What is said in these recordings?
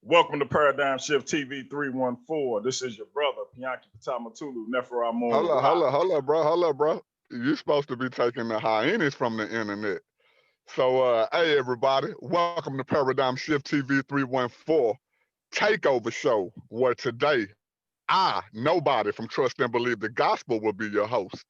Welcome to Paradigm Shift TV 314. This is your brother, Pianki Patamatulu, Nefer Amon. Hold up, bro. You're supposed to be taking the hyenas from the internet. So, hey, everybody. Welcome to Paradigm Shift TV 314 Takeover Show, where today, NoBody from Trust and Believe the Gospel will be your host.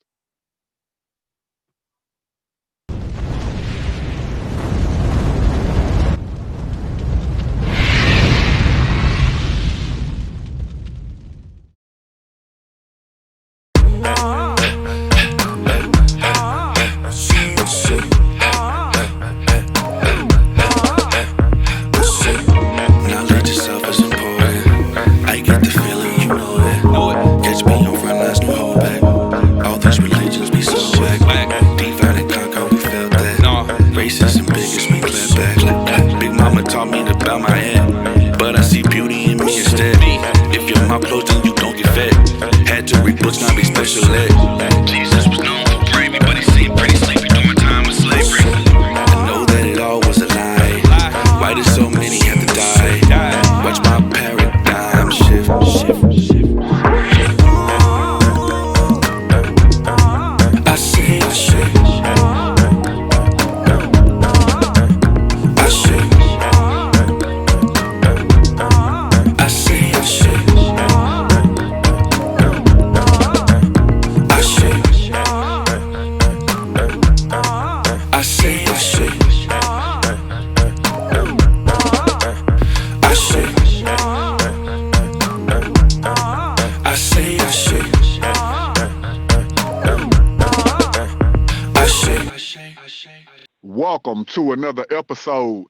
Welcome to another episode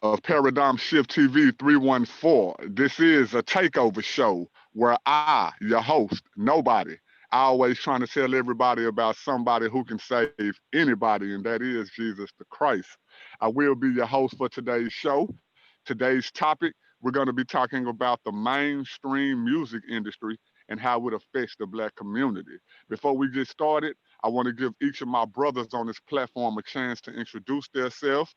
of Paradigm Shift TV 314. This is a takeover show where your host, NoBody, always trying to tell everybody about somebody who can save anybody, and that is Jesus the Christ. I will be your host for today's show. Today's topic, we're going to be talking about the mainstream music industry and how it affects the Black community. Before we get started, I want to give each of my brothers on this platform a chance to introduce themselves.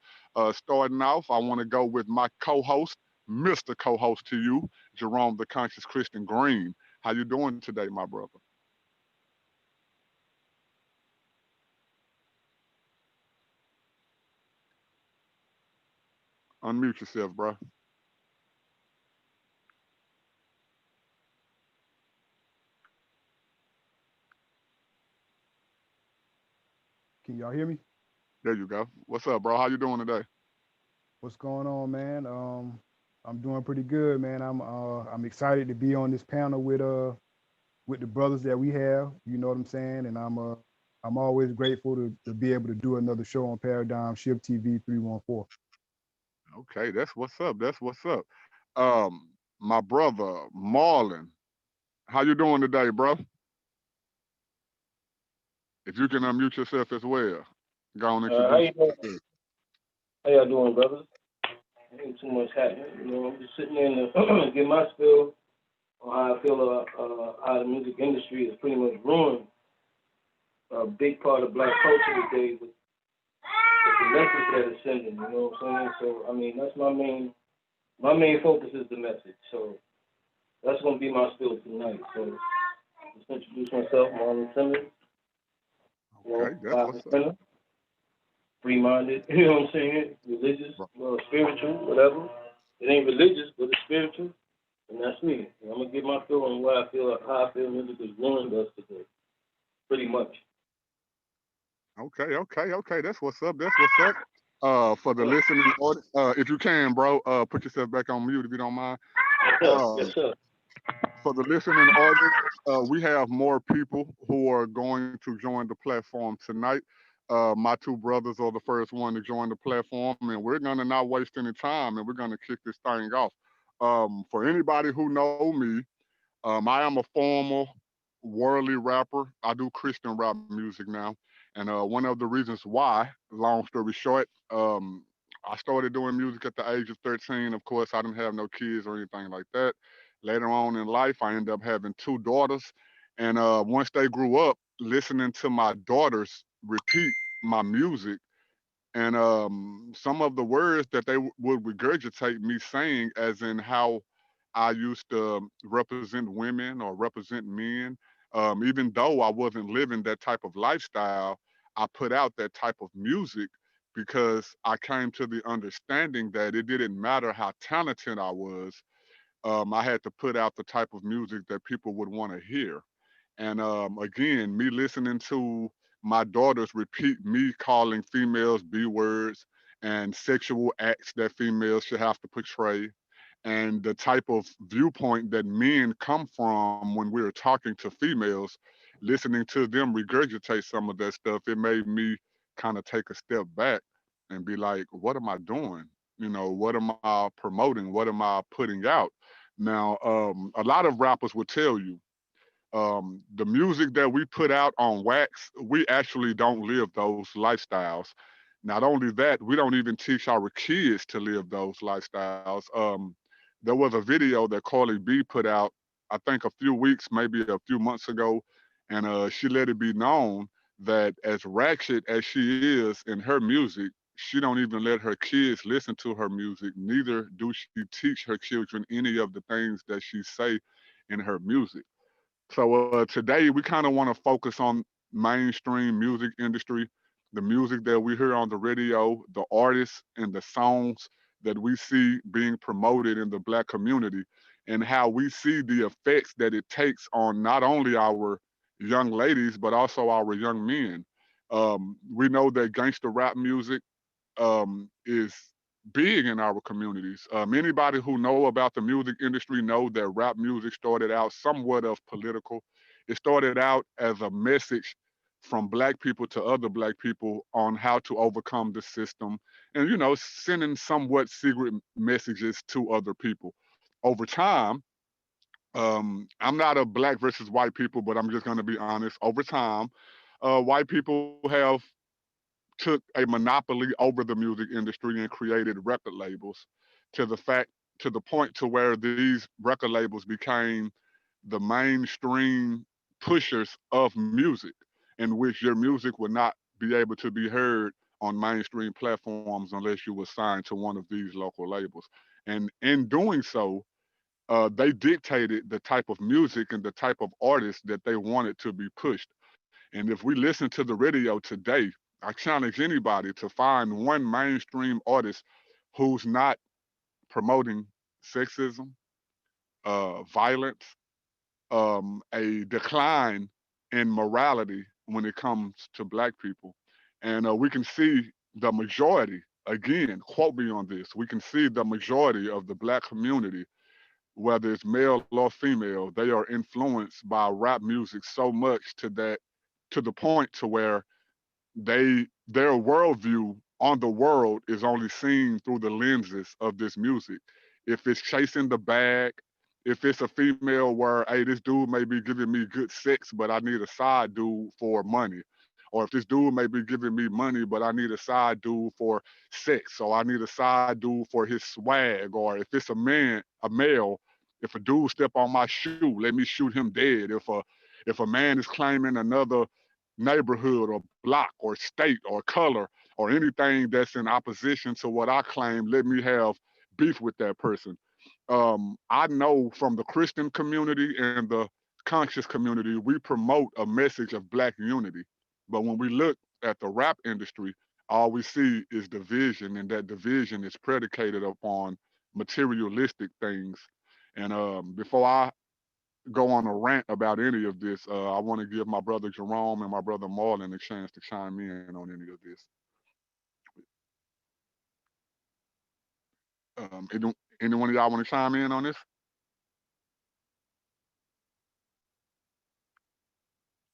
Starting off, I want to go with my co-host, Mr. Co-host to you, Jerome the Conscious Christian Green. How you doing today, my brother? Unmute yourself, bro. Can y'all hear me? There you go. What's up, bro? How you doing today? What's going on, man? I'm doing pretty good, man. I'm excited to be on this panel with the brothers that we have. You know what I'm saying? And I'm always grateful to be able to do another show on Paradigm Shift TV 314. Okay, that's what's up. That's what's up. My brother Marlon, how you doing today, bro? If you can unmute yourself as well, go on and introduce yourself. How y'all doing, brothers? Ain't too much happening. You know, I'm just sitting in to get my spill on how I feel how the music industry is pretty much ruined a big part of Black culture today with the message that it's sending. You know what I'm saying? So, I mean, that's my main focus is the message. So that's gonna be my spill tonight. So just introduce myself, Marlon Simmons. Okay, that's what's up. Free-minded, you know what I'm saying? Religious, spiritual, whatever. It ain't religious, but it's spiritual, and that's me. And I'm gonna get my feel on how I feel music is ruined us today, pretty much. Okay. That's what's up. That's what's up. For the listening audience, if you can, bro, put yourself back on mute if you don't mind. Yes, sir. For the listening audience, we have more people who are going to join the platform tonight. My two brothers are the first one to join the platform, and we're gonna not waste any time, and we're gonna kick this thing off. For anybody who know me, I am a former worldly rapper. I do Christian rap music now, and one of the reasons why, long story short, I started doing music at the age of 13. Of course, I didn't have no kids or anything like that. Later on in life, I ended up having two daughters, and once they grew up, listening to my daughters repeat my music And some of the words that they would regurgitate me saying, as in how I used to represent women or represent men, even though I wasn't living that type of lifestyle, I put out that type of music because I came to the understanding that it didn't matter how talented I was. I had to put out the type of music that people would want to hear. And again, me listening to my daughters repeat me calling females B words and sexual acts that females should have to portray, and the type of viewpoint that men come from when we're talking to females, listening to them regurgitate some of that stuff, it made me kind of take a step back and be like, what am I doing? You know, what am I promoting? What am I putting out? Now, a lot of rappers will tell you, the music that we put out on wax, we actually don't live those lifestyles. Not only that, we don't even teach our kids to live those lifestyles. There was a video that Carly B put out, I think a few weeks, maybe a few months ago, and she let it be known that as ratchet as she is in her music, she don't even let her kids listen to her music. Neither do she teach her children any of the things that she say in her music. So today we kind of want to focus on mainstream music industry, the music that we hear on the radio, the artists and the songs that we see being promoted in the Black community, and how we see the effects that it takes on not only our young ladies but also our young men. We know that gangster rap music is big in our communities. Anybody who know about the music industry know that rap music started out somewhat of political. It started out as a message from Black people to other Black people on how to overcome the system, and sending somewhat secret messages to other people. Over time, I'm not a Black versus white people, but I'm just going to be honest. Over time, white people have took a monopoly over the music industry and created record labels, to the fact to the point to where these record labels became the mainstream pushers of music, in which your music would not be able to be heard on mainstream platforms unless you were signed to one of these local labels. And in doing so, they dictated the type of music and the type of artists that they wanted to be pushed. And if we listen to the radio today, I challenge anybody to find one mainstream artist who's not promoting sexism, violence, a decline in morality when it comes to Black people. And we can see the majority, again, quote me on this, we can see the majority of the Black community, whether it's male or female, they are influenced by rap music so much to the point to where their worldview on the world is only seen through the lenses of this music. If it's chasing the bag, if it's a female where, hey, this dude may be giving me good sex, but I need a side dude for money. Or if this dude may be giving me money, but I need a side dude for sex, or I need a side dude for his swag. Or if it's a male, if a dude step on my shoe, let me shoot him dead. If a man is claiming another neighborhood or block or state or color or anything that's in opposition to what I claim, let me have beef with that person. I know from the Christian community and the conscious community, we promote a message of Black unity. But when we look at the rap industry, all we see is division, and that division is predicated upon materialistic things. And before I go on a rant about any of this, I want to give my brother Jerome and my brother Marlon a chance to chime in on any of this. Anyone of y'all want to chime in on this?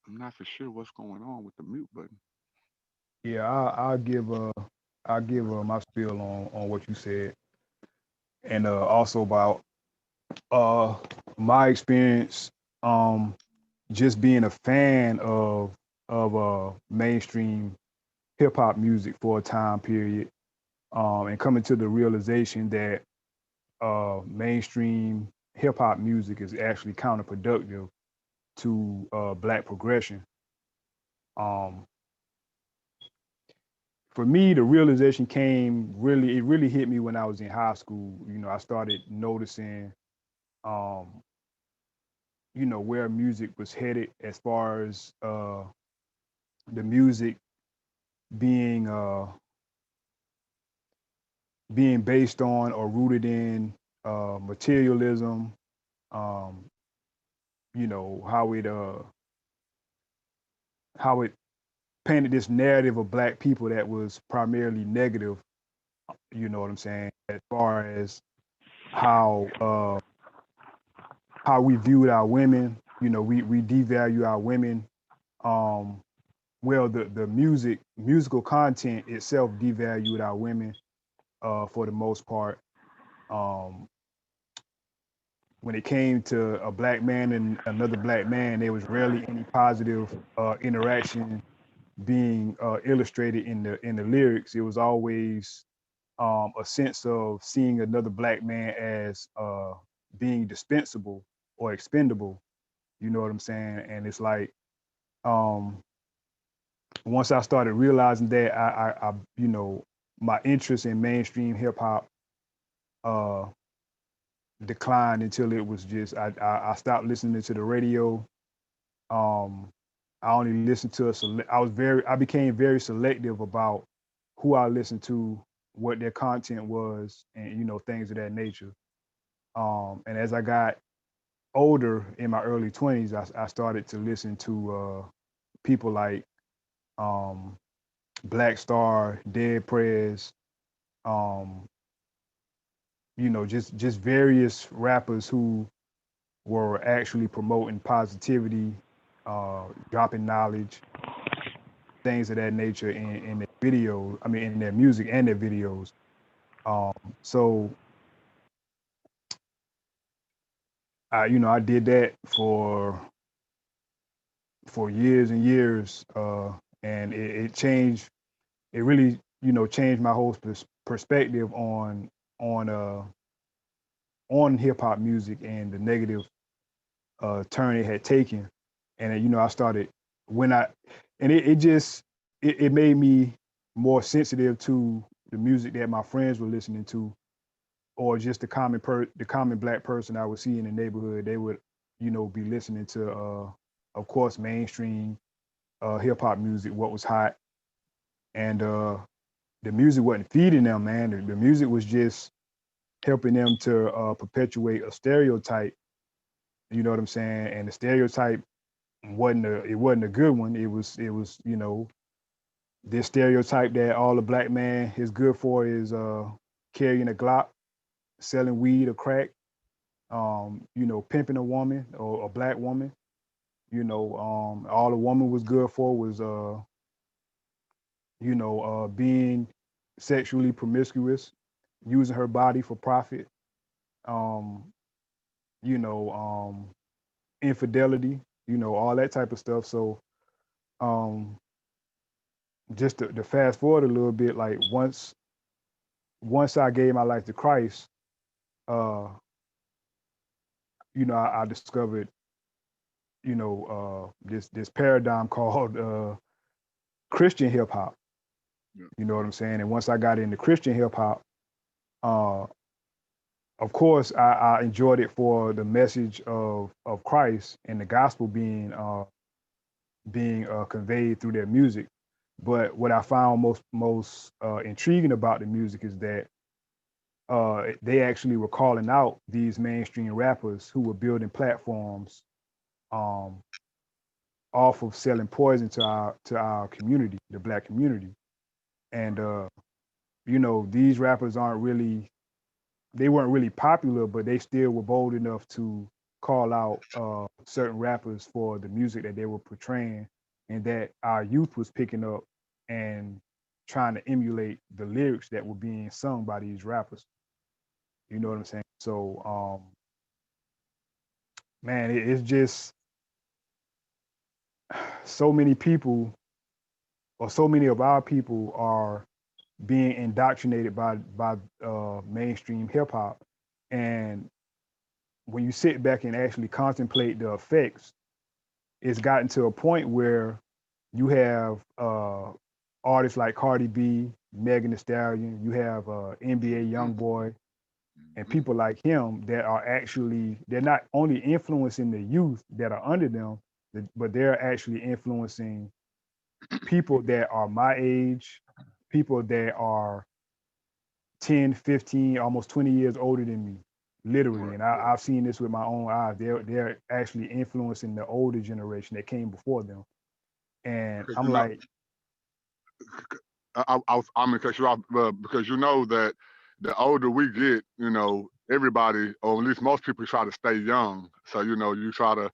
I'm not for sure what's going on with the mute button. Yeah, I'll give my spiel on what you said, and also about uh my experience just being a fan of mainstream hip hop music for a time period, and coming to the realization that mainstream hip hop music is actually counterproductive to Black progression. Um, for me, the realization came it really hit me when I was in high school. You know, I started noticing, you know, where music was headed as far as the music being being based on or rooted in materialism. Um, you know, how it painted this narrative of Black people that was primarily negative. You know what I'm saying? As far as how we viewed our women, you know, we devalue our women. Um, well, the musical content itself devalued our women for the most part. Um, when it came to a Black man and another Black man, there was rarely any positive interaction being illustrated in the lyrics. It was always a sense of seeing another Black man as being dispensable or expendable. You know what I'm saying? And it's like, um, once I started realizing that, I you know, my interest in mainstream hip hop uh, declined until it was just I stopped listening to the radio. Um, I only listened to I became very selective about who I listened to, what their content was, and you know, things of that nature. And as I got older in my early 20s, I started to listen to people like um, Black Star, Dead Prez, um, you know, just various rappers who were actually promoting positivity, dropping knowledge, things of that nature in their videos. I mean, in their music and their videos. Um, so you know, I did that for years and years, and it changed. It really, you know, changed my whole perspective on uh, on hip hop music and the negative turn it had taken. And you know, I started when I, and it just it made me more sensitive to the music that my friends were listening to, or just the common Black person I would see in the neighborhood. They would, you know, be listening to, of course, mainstream hip hop music, what was hot, and the music wasn't feeding them, man. The music was just helping them to perpetuate a stereotype. You know what I'm saying? And the stereotype wasn't a good one. It was you know, this stereotype that all a Black man is good for is carrying a Glock, selling weed or crack, you know, pimping a woman or a Black woman. You know, all a woman was good for was you know, being sexually promiscuous, using her body for profit, um, you know, infidelity, you know, all that type of stuff. So um, just to fast forward a little bit, like once I gave my life to Christ, uh, you know, I discovered, you know, this paradigm called Christian hip hop. Yeah. You know what I'm saying? And once I got into Christian hip hop, uh, of course, I enjoyed it for the message of Christ and the gospel being conveyed through their music. But what I found most intriguing about the music is that they actually were calling out these mainstream rappers who were building platforms um, off of selling poison to our community, the Black community. And you know, these rappers they weren't really popular, but they still were bold enough to call out certain rappers for the music that they were portraying and that our youth was picking up and trying to emulate the lyrics that were being sung by these rappers. You know what I'm saying? So, man, it's just so many people, or so many of our people, are being indoctrinated by mainstream hip hop. And when you sit back and actually contemplate the effects, it's gotten to a point where you have artists like Cardi B, Megan Thee Stallion. You have NBA YoungBoy, and people like him that are actually, they're not only influencing the youth that are under them, but they're actually influencing people that are my age, people that are 10, 15, almost 20 years older than me, literally. And I've seen this with my own eyes. They're actually influencing the older generation that came before them. And I'm like, I'm gonna cut you off because you know that the older we get, you know, everybody, or at least most people, try to stay young. So you know, you try to,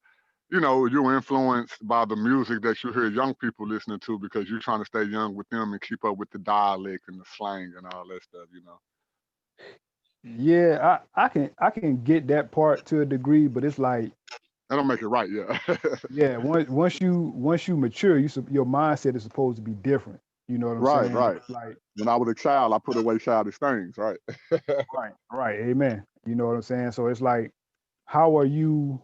you know, you're influenced by the music that you hear young people listening to because you're trying to stay young with them and keep up with the dialect and the slang and all that stuff, you know. yeah, I can get that part to a degree, but it's like, That don't make it right, yeah. yeah, once you mature, your mindset is supposed to be different. You know what I'm Right, saying? right. It's like, When I was a child, I put away childish things, right? right, amen. You know what I'm saying? So it's like, how are you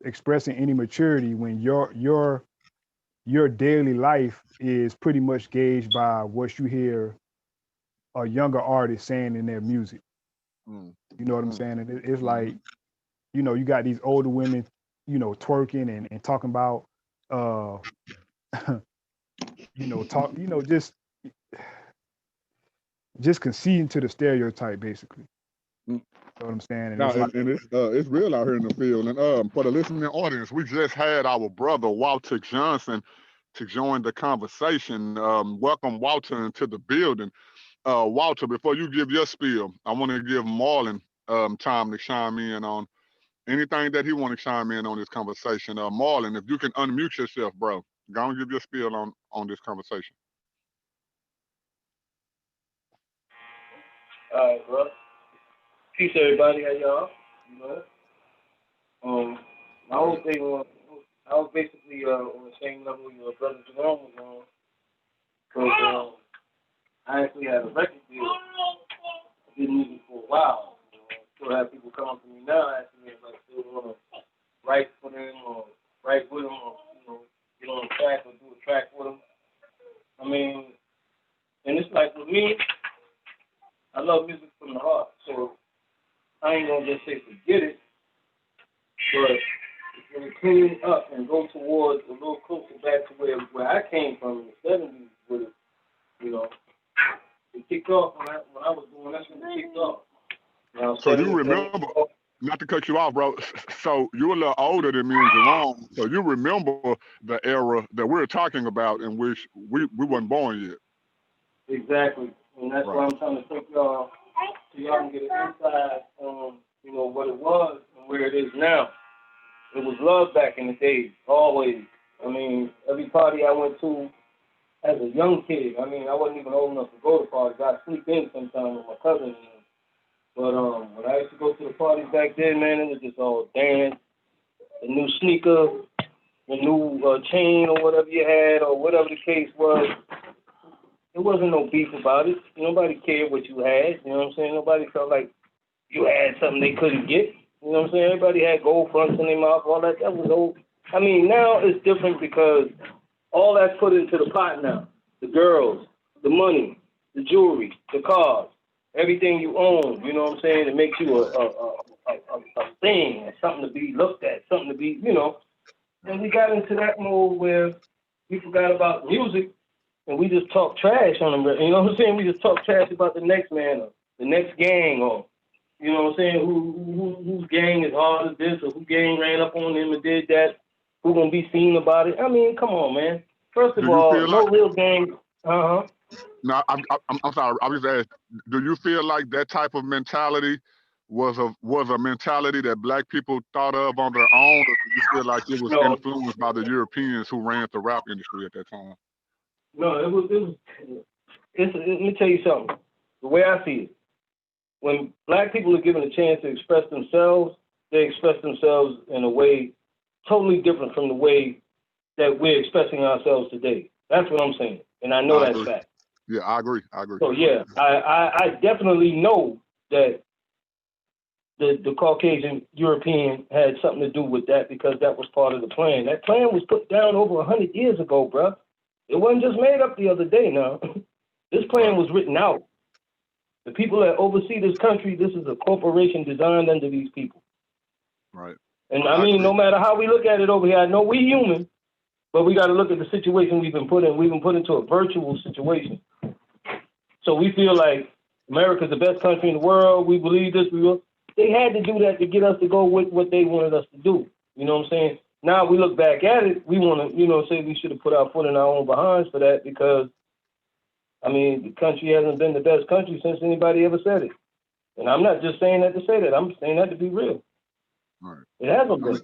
expressing any maturity when your daily life is pretty much gauged by what you hear a younger artist saying in their music? Mm. You know what I'm saying? And it's like, you know, you got these older women, you know, twerking and talking about, you know, just conceding to the stereotype, basically. Mm. You know what I'm saying? And No, it's like, and it's real out here in the field. And for the listening audience, we just had our brother Walter Johnson to join the conversation. Welcome Walter into the building. Walter, before you give your spiel, I want to give Marlon time to chime in on anything that he want to chime in on this conversation. Marlon, if you can unmute yourself, bro, go and give your spiel on this conversation. All right, bro. Peace, everybody. How y'all? You know, my whole thing was, I was basically on the same level your brother Jerome was on, because I actually had a record deal. I did music for a while. You know, still have people come up to me now asking me if I still want to write for them or write with them or, you know, get on a track or do a track with them. I mean, and it's like with me, I love music from the heart, so I ain't gonna just say forget it, but it's gonna clean up and go towards a little closer back to where I came from in the 70s with it, you know. It kicked off when I was doing, that's when it kicked off. You know, So you remember, not to cut you off, bro. So you're a little older than me and Jerome. So you remember the era that we're talking about in which we wasn't born yet. Exactly. And that's why I'm trying to take y'all so y'all can get an insight on, you know, what it was and where it is now. It was love back in the days, always. I mean, every party I went to as a young kid, I mean, I wasn't even old enough to go to parties. I'd sneak in sometimes with my cousin. But when I used to go to the parties back then, man, it was just all dance, the new sneaker, the new chain or whatever you had or whatever the case was. There wasn't no beef about it. Nobody cared what you had. You know what I'm saying? Nobody felt like you had something they couldn't get. You know what I'm saying? Everybody had gold fronts in their mouth, all that. That was old. I mean, now it's different because all that's put into the pot now. The girls, the money, the jewelry, the cars, everything you own. You know what I'm saying? It makes you a thing, something to be looked at, something to be, you know. And we got into that mode where we forgot about music. And we just talk trash on them, you know what I'm saying? We just talk trash about the next man or the next gang or, you know what I'm saying, whose gang is hard as this or who gang ran up on him and did that, who gonna be seen about it. I mean, come on, man. First of all, no real gang. No, I'm sorry. I was asking, do you feel like that type of mentality was a mentality that Black people thought of on their own, or do you feel like it was influenced by the Europeans who ran the rap industry at that time? No, it was. Let me tell you something. The way I see it, when Black people are given a chance to express themselves, they express themselves in a way totally different from the way that we're expressing ourselves today. That's what I'm saying, and I know that's fact. Yeah, I agree. So yeah, I definitely know that the Caucasian European had something to do with that because that was part of the plan. That plan was put down over 100 years ago, bruh. It wasn't just made up the other day now. This plan was written out. The people that oversee this country, this is a corporation designed under these people. Right. And I mean, no matter how we look at it over here, I know we human, but we got to look at the situation we've been put in. We've been put into a virtual situation. So we feel like America's the best country in the world. We believe this. We will. They had to do that to get us to go with what they wanted us to do. You know what I'm saying? Now we look back at it, we want to, say we should have put our foot in our own behinds for that because, I mean, the country hasn't been the best country since anybody ever said it. And I'm not just saying that to say that. I'm saying that to be real. Right. It hasn't been.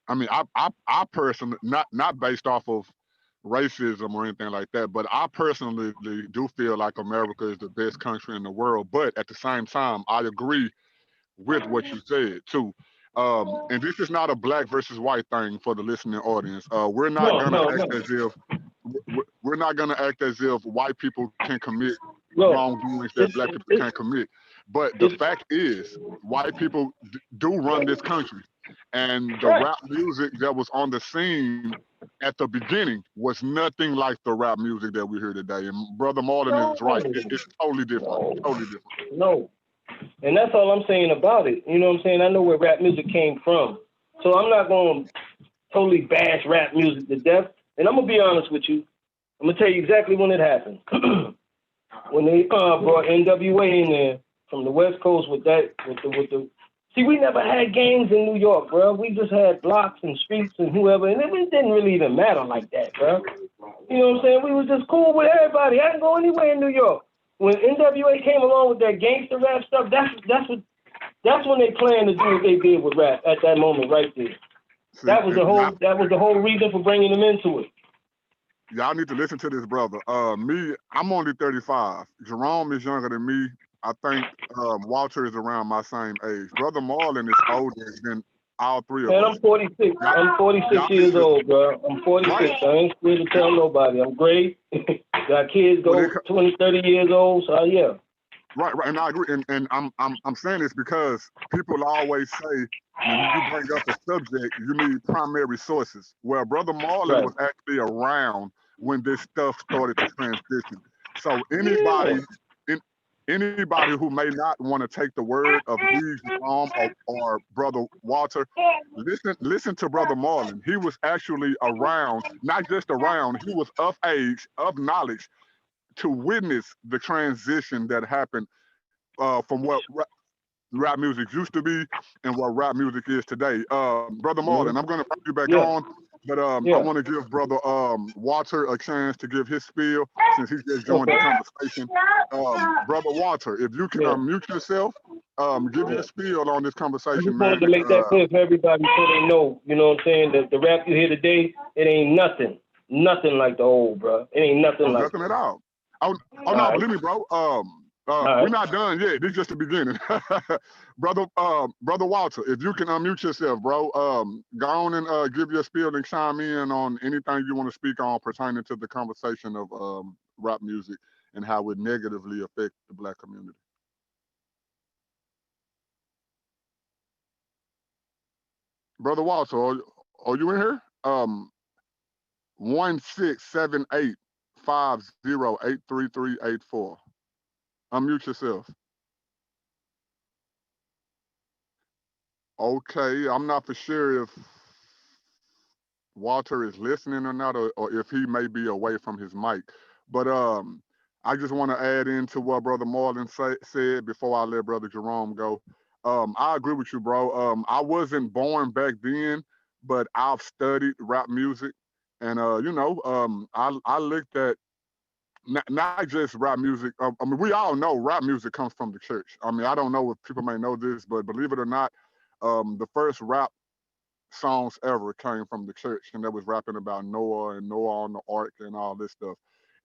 I mean, I personally, not based off of racism or anything like that, but I personally do feel like America is the best country in the world. But at the same time, I agree with what you said too. And this is not a black versus white thing for the listening audience. We're not gonna act as if we're not gonna act as if white people can commit wrongdoings that black people can't commit. But the fact is, white people do run this country, and the rap music that was on the scene at the beginning was nothing like the rap music that we hear today. And Brother Marlon is right; it's totally different. Totally different. No. And that's all I'm saying about it. You know what I'm saying? I know where rap music came from. So I'm not going to totally bash rap music to death. And I'm going to be honest with you. I'm going to tell you exactly when it happened. When they brought NWA in there from the West Coast with the see, we never had gangs in New York, bro. We just had blocks and streets and whoever. And it didn't really even matter like that, bro. You know what I'm saying? We was just cool with everybody. I didn't go anywhere in New York. When NWA came along with that gangster rap stuff, that's when they planned to do what they did with rap at that moment right there. That was the whole reason for bringing them into it. Y'all need to listen to this brother. I'm only 35. Jerome is younger than me. I think Walter is around my same age. Brother Marlon is older than all three of us. Man, I'm 46. I'm 46 years old, bro. I'm 46. Right. I ain't scared to tell nobody. I'm great. Got kids go 20, 30 years old, so yeah. Right, and I agree. And I'm saying this because people always say when you bring up a subject, you need primary sources. Well, Brother Marlon was actually around when this stuff started to transition. So anybody who may not want to take the word of Jerome or Brother Walter, listen to Brother Marlon. He was actually around, not just around, he was of age, of knowledge, to witness the transition that happened from what rap music used to be and what rap music is today. Brother Marlon, I'm going to bring you back on, but I want to give Brother Walter a chance to give his spiel since he just joined the conversation. Brother Walter, if you can unmute yourself, give your spiel on this conversation, I just wanted to make that clear for everybody so they know, you know what I'm saying, that the rap you hear today, it ain't nothing like the old, bro. It ain't nothing like nothing at all. Oh no, believe me, bro. We're not done yet. This is just the beginning. Brother Walter, if you can unmute yourself, bro, go on and give your spiel and chime in on anything you want to speak on pertaining to the conversation of rap music and how it negatively affects the Black community. Brother Walter, are you in here? 1-678-50-83384. Unmute yourself. Okay, I'm not for sure if Walter is listening or not, or if he may be away from his mic. But I just want to add into what Brother Marlon said before I let Brother Jerome go. I agree with you, bro. I wasn't born back then, but I've studied rap music, and I looked at not just rap music. I mean, we all know rap music comes from the church. I mean, I don't know if people may know this, but believe it or not, the first rap songs ever came from the church, and that was rapping about Noah and Noah on the ark and all this stuff.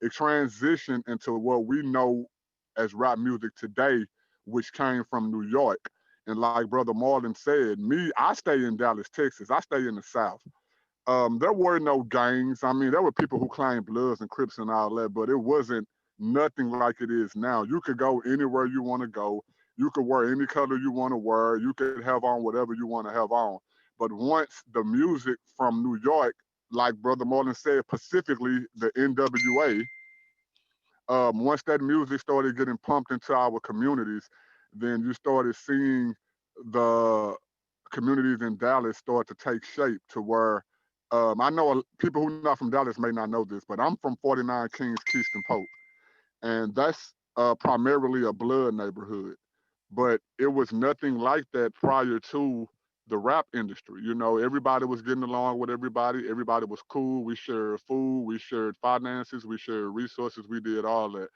It transitioned into what we know as rap music today, which came from New York. And like Brother Marlon said, I stay in Dallas, Texas. I stay in the South. There were no gangs. I mean, there were people who claimed Bloods and Crips and all that, but it wasn't nothing like it is now. You could go anywhere you want to go. You could wear any color you want to wear. You could have on whatever you want to have on. But once the music from New York like Brother Marlon said, specifically the NWA, once that music started getting pumped into our communities, then you started seeing the communities in Dallas start to take shape to where I know people who are not from Dallas may not know this, but I'm from 49 Kings, Keystone Pope, and that's primarily a blood neighborhood. But it was nothing like that prior to the rap industry. You know, everybody was getting along with everybody. Everybody was cool. We shared food. We shared finances. We shared resources. We did all that.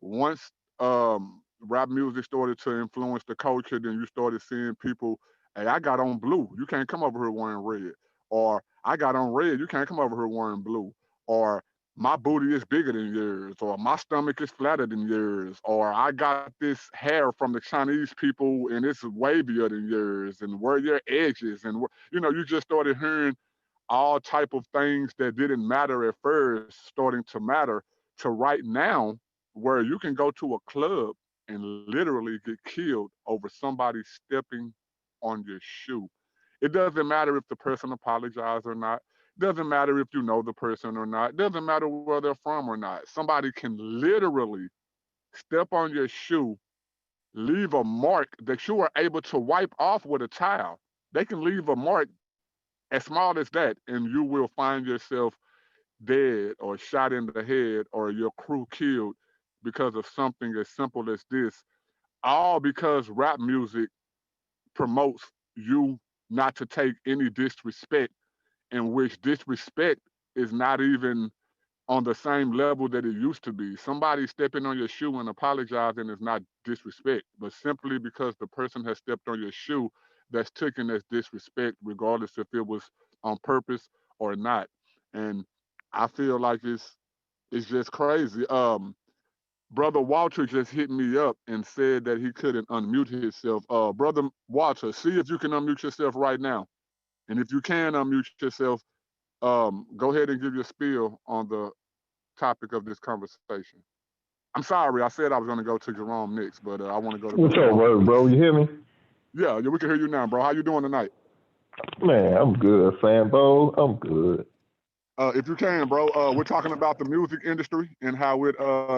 Once rap music started to influence the culture, then you started seeing people, hey, I got on blue. You can't come over here wearing red. Or I got on red. You can't come over here wearing blue. Or my booty is bigger than yours, or my stomach is flatter than yours, or I got this hair from the Chinese people and it's wavier than yours, and where your edges, and you know, you just started hearing all type of things that didn't matter at first starting to matter, to right now where you can go to a club and literally get killed over somebody stepping on your shoe. It doesn't matter if the person apologized or not. Doesn't matter if you know the person or not. Doesn't matter where they're from or not. Somebody can literally step on your shoe, leave a mark that you are able to wipe off with a towel. They can leave a mark as small as that, and you will find yourself dead or shot in the head or your crew killed because of something as simple as this. All because rap music promotes you not to take any disrespect, in which disrespect is not even on the same level that it used to be. Somebody stepping on your shoe and apologizing is not disrespect, but simply because the person has stepped on your shoe, that's taken as disrespect, regardless if it was on purpose or not. And I feel like it's just crazy. Brother Walter just hit me up and said that he couldn't unmute himself. Brother Walter, see if you can unmute yourself right now. And if you can unmute yourself, go ahead and give your spiel on the topic of this conversation. I'm sorry, I said I was going to go to Jerome next, but I want to go to. What's up, bro? You hear me? Yeah, we can hear you now, bro. How you doing tonight? Man, I'm good, Sambo. I'm good. If you can, bro, we're talking about the music industry and how it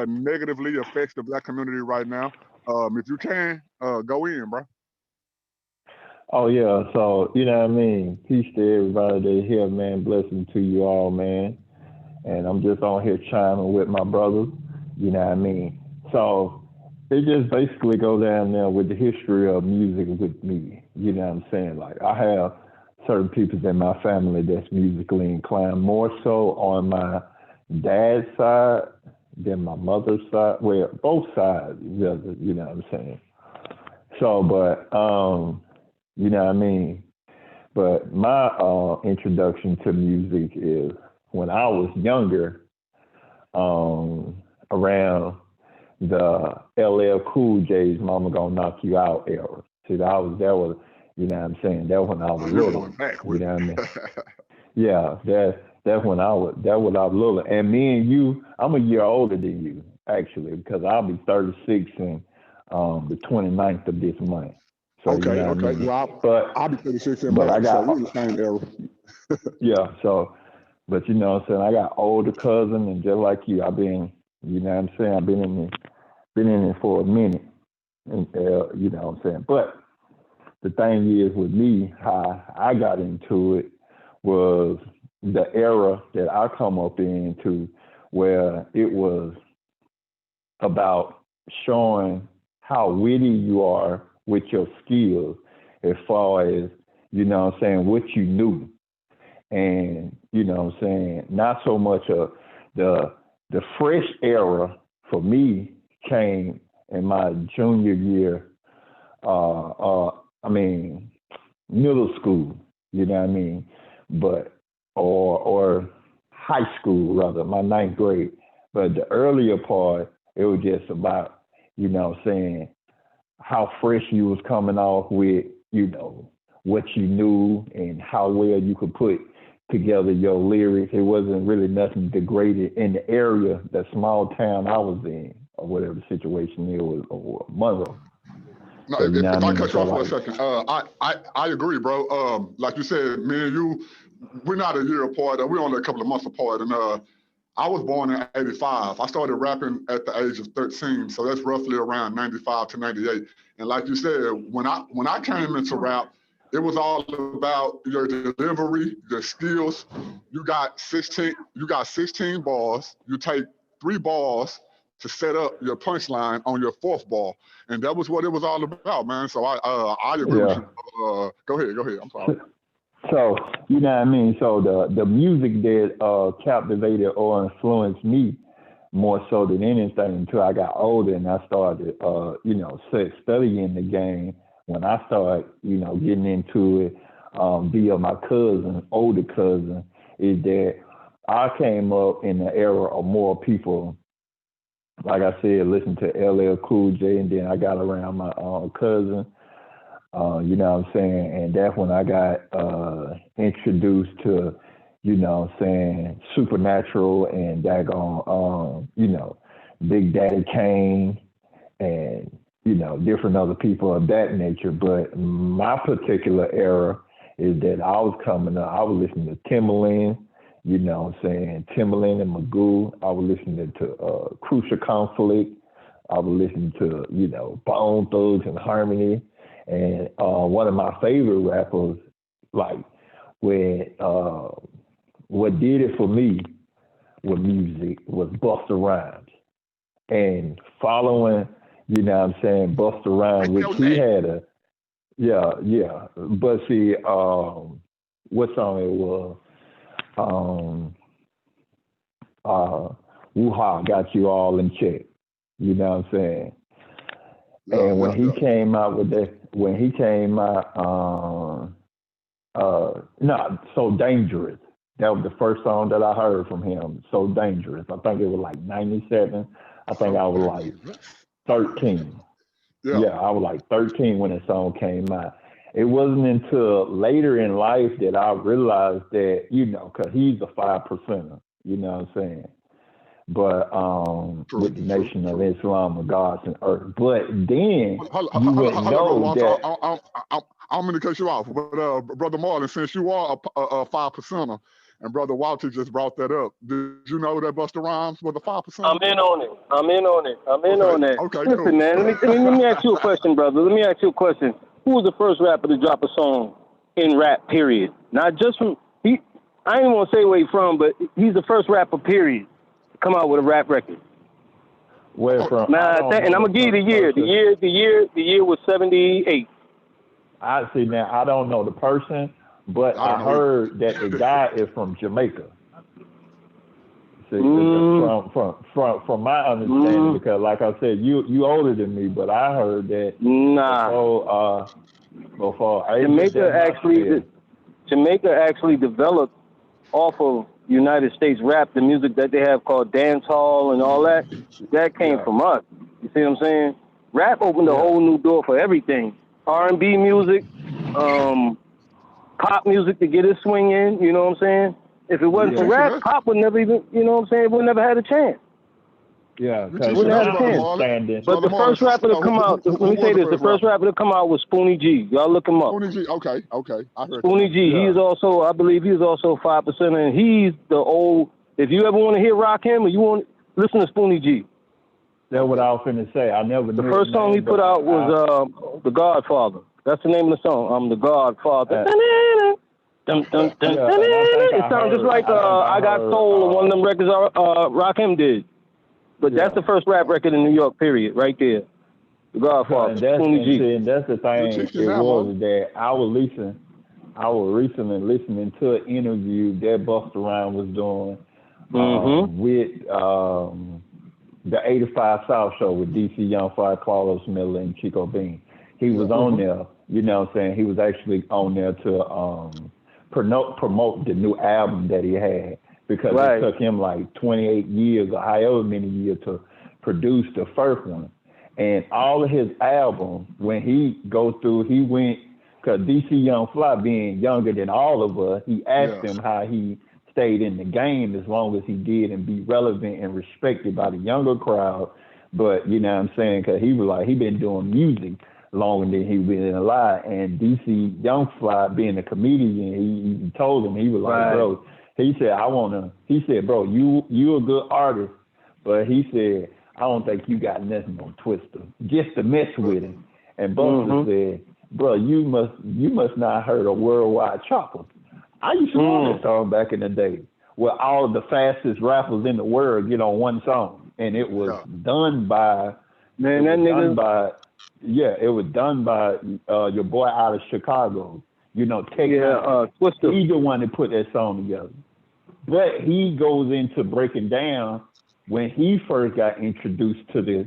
negatively affects the Black community right now. If you can, go in, bro. Oh, yeah. So, you know what I mean? Peace to everybody that's here, man. Blessing to you all, man. And I'm just on here chiming with my brothers, you know what I mean? So it just basically go down there with the history of music with me, you know what I'm saying? Like, I have certain people in my family that's musically inclined, more so on my dad's side than my mother's side. Well, both sides, you know what I'm saying? So, but, you know what I mean? But my introduction to music is when I was younger, around the LL Cool J's "Mama Gonna Knock You Out" era. See, that was, you know what I'm saying? That when I was little. You know what I mean? Yeah, that's when I was little. And me and you, I'm a year older than you, actually, because I'll be 36 in the 29th of this month. So, okay, you know what I mean? Well, I'll be 36 in March, I got, so we're in the same era. Yeah, so, but you know what I'm saying, I got older cousin, and just like you, I've been, you know what I'm saying, I've been in it for a minute, and you know what I'm saying. But the thing is with me, how I got into it was the era that I come up into, where it was about showing how witty you are with your skills, as far as, you know what I'm saying, what you knew. And, you know what I'm saying, not so much of the fresh era for me came in my junior year, middle school, you know what I mean? But, or high school rather, my 9th grade. But the earlier part, it was just about, you know what I'm saying, how fresh you was coming off with, you know, what you knew and how well you could put together your lyrics. It wasn't really nothing degraded in the area, the small town I was in, or whatever the situation it was, or Monroe. No, So, if I mean? cut you off for a second, I agree, bro. Like you said, me and you, we're not a year apart. We're only a couple of months apart. And I was born in '85. I started rapping at the age of 13, so that's roughly around '95 to '98. And like you said, when I came into rap, it was all about your delivery, your skills. You got 16 bars. You take 3 bars to set up your punchline on your 4th bar, and that was what it was all about, man. So I agree with you. Go ahead. I'm sorry. So, you know what I mean? So the music that captivated or influenced me more so than anything until I got older and I started, studying the game. When I started, getting into it via my cousin, older cousin, is that I came up in the era of more people, like I said, listen to LL Cool J, and then I got around my cousin. You know what I'm saying? And that's when I got introduced to, Supernatural and daggone, Big Daddy Kane and, different other people of that nature. But my particular era is that I was coming up, I was listening to Timbaland, Timbaland and Magoo. I was listening to Crucial Conflict. I was listening to, Bone Thugs and Harmony. And one of my favorite rappers, like, what did it for me with music was Busta Rhymes. And following, Busta Rhymes, which he had But see, what song it was? Woo-Ha, Got You All in Check. You know what I'm saying? And when he came out with that, So Dangerous. That was the first song that I heard from him, So Dangerous. I think it was like 97. I think I was like 13. Yeah, I was like 13 when that song came out. It wasn't until later in life that I realized that, because he's a 5%er, you know what I'm saying? But with the Nation of Islam and Gods and Earth. But then you wouldn't know that. I'm going to cut you off, but Brother Marlon, since you are a 5%er, and Brother Walter just brought that up, did you know that Busta Rhymes was a 5%er? I'm in on it. Okay, Listen, cool. man, let me ask you a question, brother. Let me ask you a question. Who was the first rapper to drop a song in rap, period? Not just from, I ain't want to say where he's from, but he's the first rapper, period, to come out with a rap record. Where from? Now, and I'm going to give you the year. The year was 78. I see now, I don't know the person, but I heard that the guy is from Jamaica. See, from my understanding, because like I said, you older than me, but I heard that before Jamaica actually developed off of United States rap, the music that they have called dance hall and all that. That came from us. You see what I'm saying? Rap opened a whole new door for everything. R&B music, pop music to get his swing in, you know what I'm saying? If it wasn't for rap, pop would never even, you know what I'm saying, would never had a chance. Yeah, wouldn't have had a chance. But the first rapper to come out, let me say this, the first rapper to come out was Spoonie G. Y'all look him up. Spoonie G, okay. I heard Spoonie G, he is also, I believe he's also 5%, and he's the old, if you ever want to hear rock him or you want to listen to Spoonie G. That's what I was finna say. I never knew. The first song he put out was The Godfather. That's the name of the song. I'm the Godfather. It sounds just like I Got Soul, or one of them records Rakim did. But that's the first rap record in New York, period, right there. The Godfather. And that's the thing. It was that I was recently listening to an interview that Busta Rhymes was doing with the 85 South show with DC Young Fire, Carlos Miller, and Chico Bean. He was on there, you know what I'm saying? He was actually on there to promote the new album that he had, because it took him like 28 years or however many years to produce the first one. And all of his albums, when he go through, he went, because DC Young Fly being younger than all of us, he asked him how he stayed in the game as long as he did and be relevant and respected by the younger crowd. But, you know what I'm saying, because he was like, he been doing music longer than he been alive. And DC Young Fly, being a comedian, he told him, he was like, bro, he said, bro, you a good artist, but he said, I don't think you got nothing on Twister, just to mess with him. And Buster said, bro, you must not heard of Worldwide Chopper. I used to love that song back in the day, where all of the fastest rappers in the world get on one song, and it was done by it was done by your boy out of Chicago, Twister. He's the one that put that song together. But he goes into breaking down when he first got introduced to this,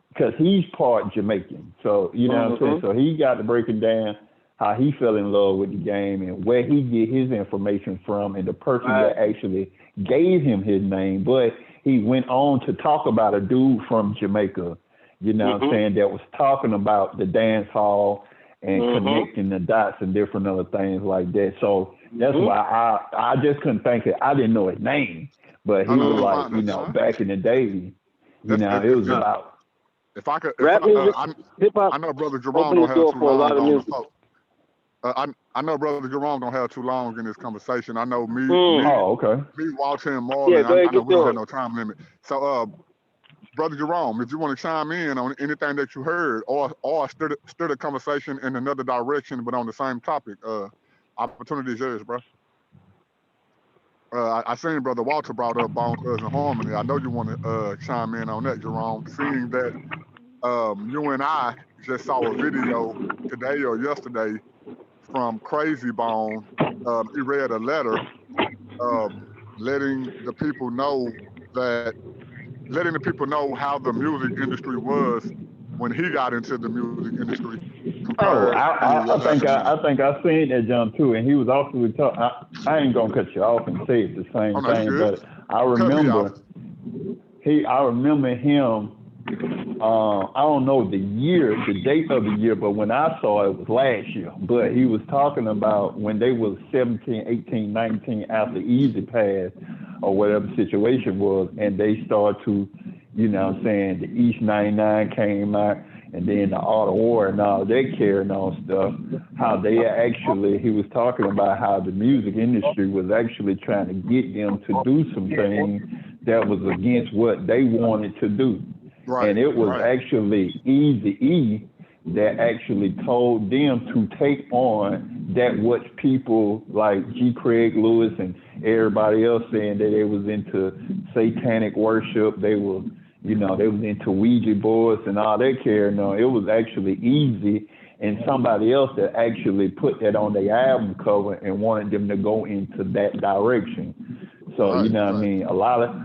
because he's part Jamaican. So, you know what I'm saying? So he got to breaking down how he fell in love with the game and where he get his information from, and the person that actually gave him his name. But he went on to talk about a dude from Jamaica, you know what I'm saying, that was talking about the dance hall and connecting the dots and different other things like that. So that's why I just couldn't think it. I didn't know his name, but he was like, back in the day, it was about. If I could, hip-hop, I know Brother Jerome don't have too long on the phone. I know Brother Jerome don't have too long in this conversation. I know me, Walter, and Marlon. I know we don't have no time limit. So, Brother Jerome, if you want to chime in on anything that you heard, or steer the conversation in another direction, but on the same topic, opportunity is yours, bro. I seen Brother Walter brought up Bone Thugs and Harmony. I know you want to chime in on that, Jerome. Seeing that you and I just saw a video today or yesterday from Crazy Bone. He read a letter letting the people know how the music industry was when he got into the music industry. I think I seen that jump too, and he was also talking. I ain't gonna cut you off and say it's the same thing, but I remember him. I don't know the date of the year, but when I saw it was last year. But he was talking about when they was 17, 18, 19 after Easy Pass or whatever the situation was, and they started to, you know what I'm saying, the East 99 came out, and then the Art of War and all they carrying on stuff, how they actually, he was talking about how the music industry was actually trying to get them to do some things that was against what they wanted to do. Right, and it was actually Eazy-E that actually told them to take on that what people like G. Craig Lewis and everybody else saying that they was into satanic worship, they were, they was into Ouija boards and all that carrying on. It was actually Eazy and somebody else that actually put that on their album cover and wanted them to go into that direction. So, what I mean? A lot of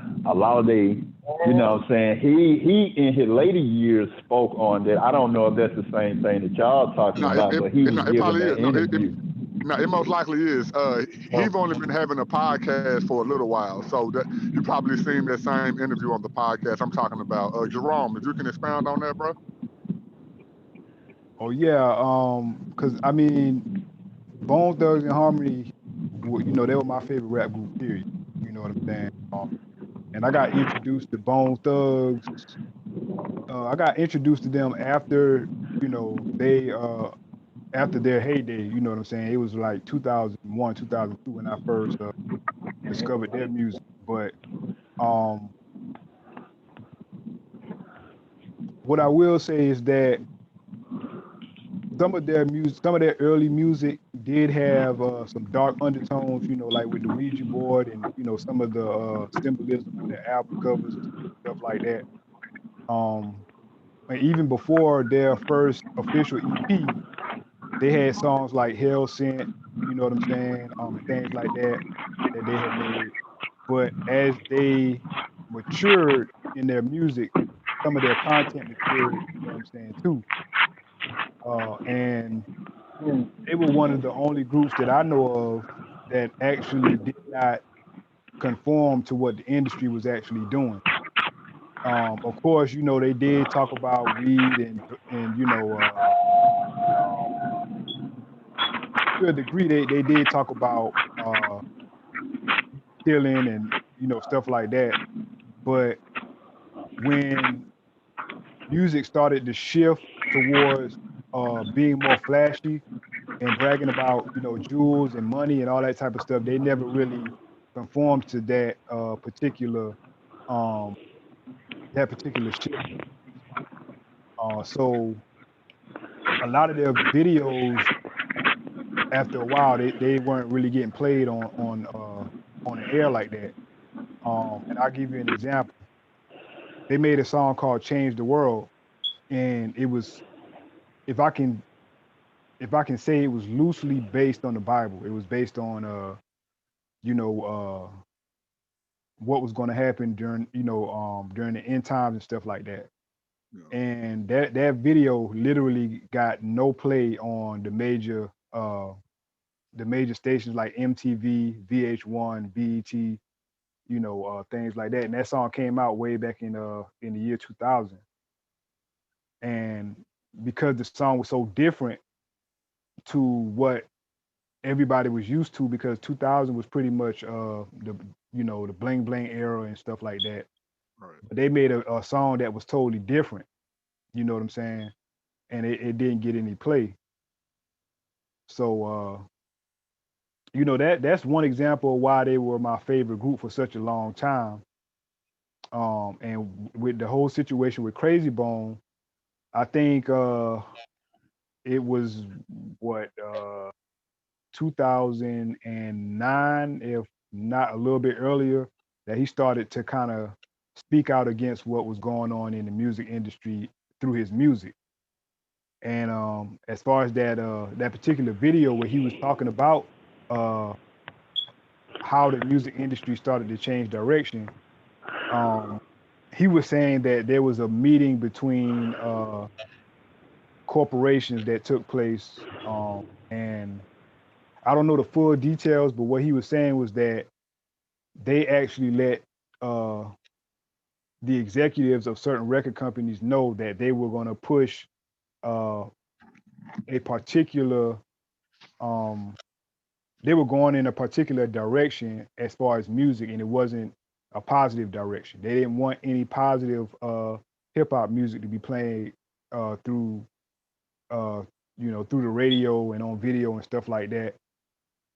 they, you know what I'm saying? He in his later years spoke on that. I don't know if that's the same thing that y'all talking about, but he was giving that interview. No, it most likely is. He's only been having a podcast for a little while, so that you probably seen that same interview on the podcast I'm talking about. Jerome, if you can expound on that, bro. Oh yeah, because I mean, Bone Thugs and Harmony, they were my favorite rap group. Period. You know what I'm saying? And I got introduced to Bone Thugs. I got introduced to them after, they after their heyday. You know what I'm saying? It was like 2001, 2002 when I first discovered their music. But what I will say is that some of their early music did have some dark undertones, like with the Ouija board and, some of the symbolism on their album covers and stuff like that. And even before their first official EP, they had songs like Hell Sent, you know what I'm saying, and things like that they had made. But as they matured in their music, some of their content matured, you know what I'm saying, too. And they were one of the only groups that I know of that actually did not conform to what the industry was actually doing. Of course, they did talk about weed and to a degree they did talk about killing and stuff like that. But when music started to shift towards being more flashy and bragging about, you know, jewels and money and all that type of stuff. They never really conformed to that particular um that particular shift. So a lot of their videos after a while they weren't really getting played on the air like that. And I'll give you an example. They made a song called Change the World, and it was, if I can say, it was loosely based on the Bible. It was based on you know, what was going to happen during, you know, during the end times and stuff like that. Yeah. And that video literally got no play on the major stations like MTV, VH1, BET, you know, things like that. And that song came out way back in the year 2000. And because the song was so different to what everybody was used to, because 2000 was pretty much the, you know, the bling bling era and stuff like that. Right. But they made a song that was totally different. You know what I'm saying? And it didn't get any play. So you know, that's one example of why they were my favorite group for such a long time. And with the whole situation with Crazy Bone, I think it was what 2009, if not a little bit earlier, that he started to kind of speak out against what was going on in the music industry through his music. And as far as that particular video where he was talking about uh, how the music industry started to change direction, um, he was saying that there was a meeting between corporations that took place, and I don't know the full details, but what he was saying was that they actually let uh, the executives of certain record companies know that they were going to push uh, a particular um, they were going in a particular direction as far as music, and it wasn't a positive direction. They didn't want any positive hip hop music to be played through uh, you know, through the radio and on video and stuff like that.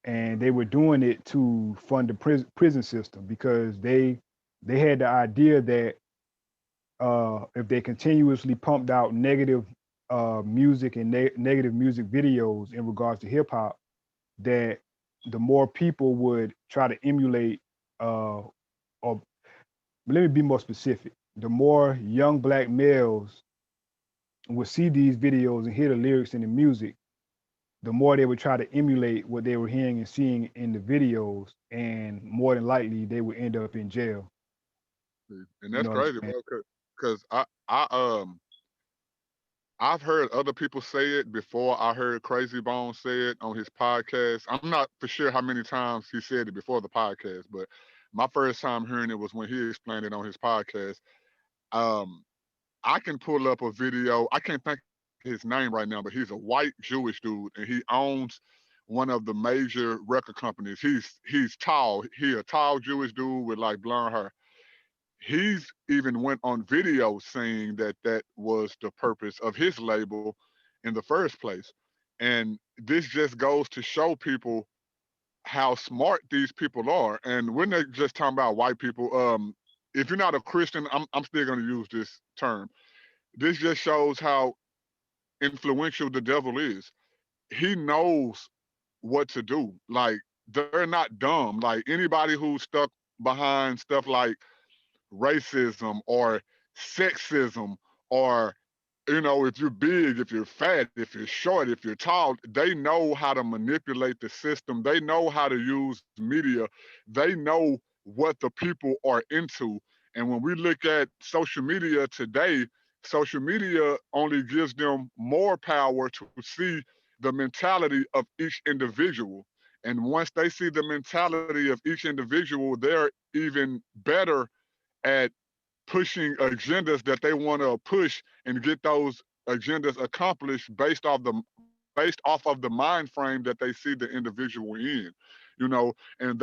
And they were doing it to fund the prison system, because they had the idea that if they continuously pumped out negative music and negative music videos in regards to hip hop, that the more people would try to emulate, or let me be more specific, the more young black males would see these videos and hear the lyrics in the music, the more they would try to emulate what they were hearing and seeing in the videos, and more than likely they would end up in jail. And You that's know what I'm crazy, saying? bro. Cause I've heard other people say it before. I heard Crazy Bone say it on his podcast. I'm not for sure how many times he said it before the podcast, but my first time hearing it was when he explained it on his podcast. Um, I can pull up a video. I can't think of his name right now, but he's a white Jewish dude, and he owns one of the major record companies. He's tall. He a tall Jewish dude with like blonde hair. He's even went on video saying that that was the purpose of his label in the first place. And this just goes to show people how smart these people are. And we're not just talking about white people. If you're not a Christian, I'm still going to use this term. This just shows how influential the devil is. He knows what to do. Like, they're not dumb. Like, anybody who's stuck behind stuff like racism or sexism, or if you're big, if you're fat, if you're short, if you're tall, they know how to manipulate the system. They know how to use media. They know what the people are into. And when we look at social media today, social media only gives them more power to see the mentality of each individual. And once they see the mentality of each individual, they're even better at pushing agendas that they want to push and get those agendas accomplished based off of the mind frame that they see the individual in, and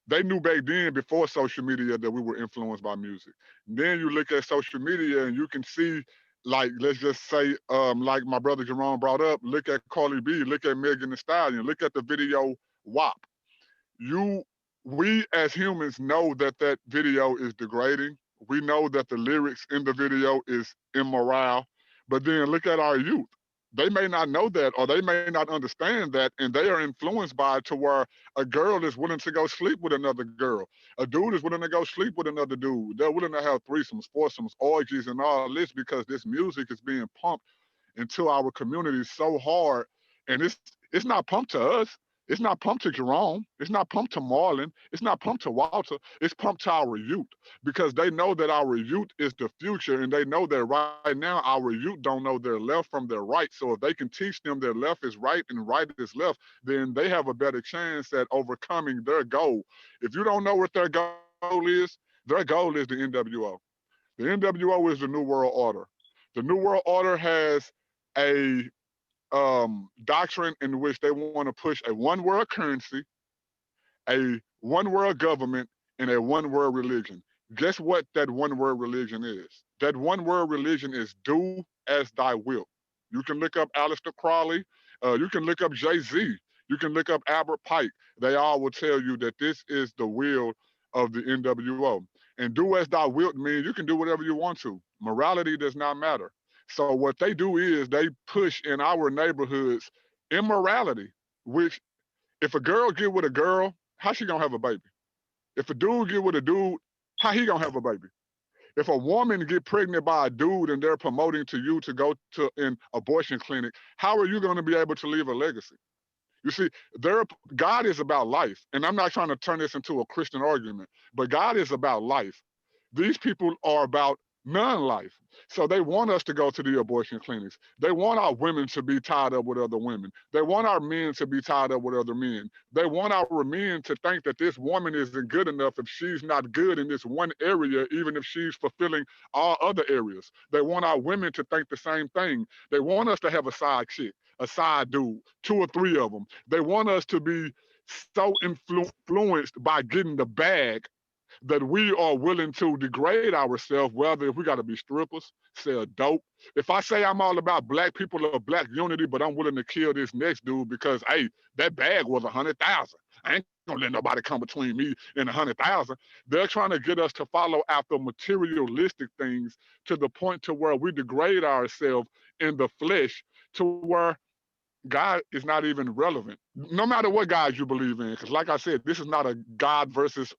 they knew back then before social media that we were influenced by music. And then you look at social media and you can see like let's just say, like my brother Jerome brought up, look at Carly B, look at Megan Thee Stallion, look at the video WAP. We as humans know that that video is degrading. We know that the lyrics in the video is immoral. But then look at our youth. They may not know that, or they may not understand that, and they are influenced by it to where a girl is willing to go sleep with another girl. A dude is willing to go sleep with another dude. They're willing to have threesomes, foursomes, orgies, and all this because this music is being pumped into our community so hard, and it's not pumped to us. It's not pumped to Jerome. It's not pumped to Marlon. It's not pumped to Walter. It's pumped to our youth because they know that our youth is the future, and they know that right now our youth don't know their left from their right. So if they can teach them their left is right and right is left, then they have a better chance at overcoming their goal. If you don't know what their goal is the NWO. The NWO is the New World Order. The New World Order has a doctrine in which they want to push a one world currency, a one world government, and a one world religion. Guess what that one world religion is? That one world religion is do as thy will. You can look up Aleister Crowley. You can look up Jay-Z. You can look up Albert Pike. They all will tell you that this is the will of the NWO. And do as thou wilt means you can do whatever you want to. Morality does not matter. So what they do is they push in our neighborhoods immorality, which if a girl get with a girl, how she gonna have a baby? If a dude get with a dude, how he gonna have a baby? If a woman get pregnant by a dude and they're promoting to you to go to an abortion clinic, how are you gonna be able to leave a legacy? You see, God is about life. And I'm not trying to turn this into a Christian argument, but God is about life. These people are about non-life. So they want us to go to the abortion clinics. They want our women to be tied up with other women. They want our men to be tied up with other men. They want our men to think that this woman isn't good enough if she's not good in this one area, even if she's fulfilling all other areas. They want our women to think the same thing. They want us to have a side chick, a side dude, 2 or 3 of them. They want us to be so influenced by getting the bag that we are willing to degrade ourselves, whether if we got to be strippers, sell dope. If I say I'm all about black people or black unity, but I'm willing to kill this next dude because, hey, that bag was 100,000. I ain't gonna let nobody come between me and 100,000. They're trying to get us to follow after materialistic things to the point to where we degrade ourselves in the flesh to where God is not even relevant, no matter what God you believe in. Because like I said, this is not a God versus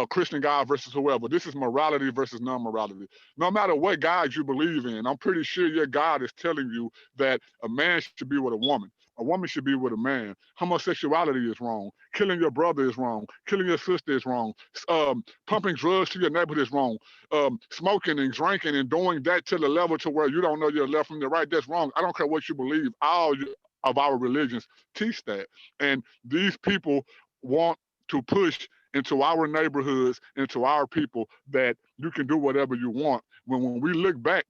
Christian God versus whoever. This is morality versus non-morality. No matter what God you believe in, I'm pretty sure your God is telling you that a man should be with a woman should be with a man. Homosexuality is wrong. Killing your brother is wrong. Killing your sister is wrong. Pumping drugs to your neighborhood is wrong. Smoking and drinking and doing that to the level to where you don't know your left from the right, that's wrong. I don't care what you believe. All of our religions teach that. And these people want to push into our neighborhoods, into our people, that you can do whatever you want. When we look back,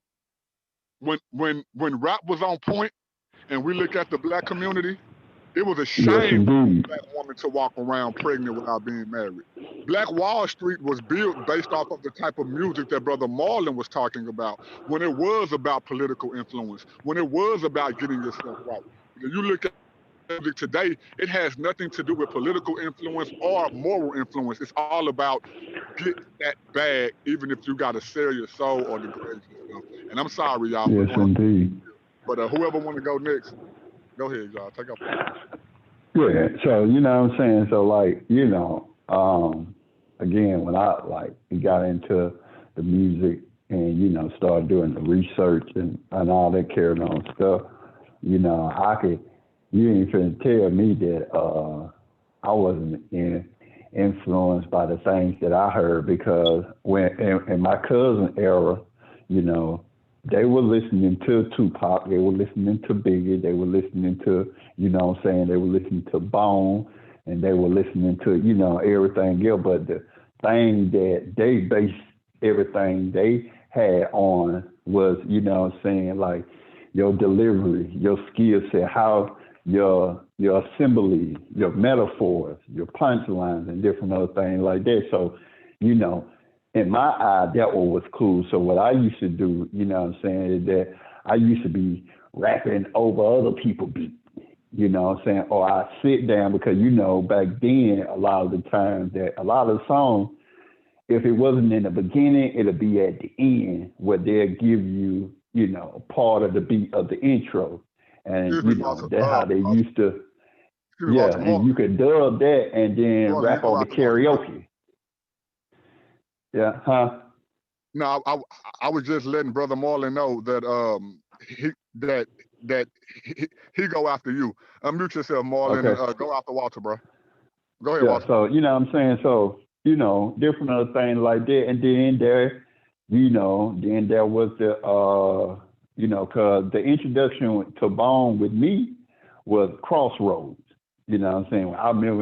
when rap was on point, and we look at the black community, it was a shame for a black woman to walk around pregnant without being married. Black Wall Street was built based off of the type of music that Brother Marlon was talking about, when it was about political influence, when it was about getting yourself right. You look at music today, it has nothing to do with political influence or moral influence. It's all about getting that bag, even if you got to sell your soul or degrade yourself. And I'm sorry, y'all. Yes, indeed. But whoever want to go next, go ahead, y'all. Take off. Yeah, so you know what I'm saying? So like, you know, again, when I got into the music and, you know, started doing the research and all that carrying on stuff, you know, you ain't finna tell me that I wasn't influenced by the things that I heard, because when in my cousin era, you know, they were listening to Tupac, they were listening to Biggie, they were listening to, you know what I'm saying, they were listening to Bone, and they were listening to, you know, everything else. But the thing that they based everything they had on was, you know what I'm saying, like your delivery, your skill set, how your assembly, your metaphors, your punchlines, and different other things like that. So, you know, in my eye, that one was cool. So what I used to do, you know what I'm saying, is that I used to be rapping over other people's beats. You know what I'm saying? Or I sit down because, you know, back then, a lot of the times that a lot of the songs, if it wasn't in the beginning, it'll be at the end where they'll give you, you know, part of the beat of the intro. And, Excuse you me, know, Walter. that's how they used to, Excuse me, yeah, Walter. and you could dub that and then Walter, you rap go on the out the Walter. karaoke. Yeah, huh? No, I was just letting Brother Marlon know that he go after you. Unmute yourself, Marlon, Okay. and go after Walter, bro. Go ahead, Yeah, Walter. so, you know what I'm saying? So, you know, different other things like that. And then there, you know, then there was the, you know, because the introduction to Bone with me was Crossroads. You know what I'm saying? I remember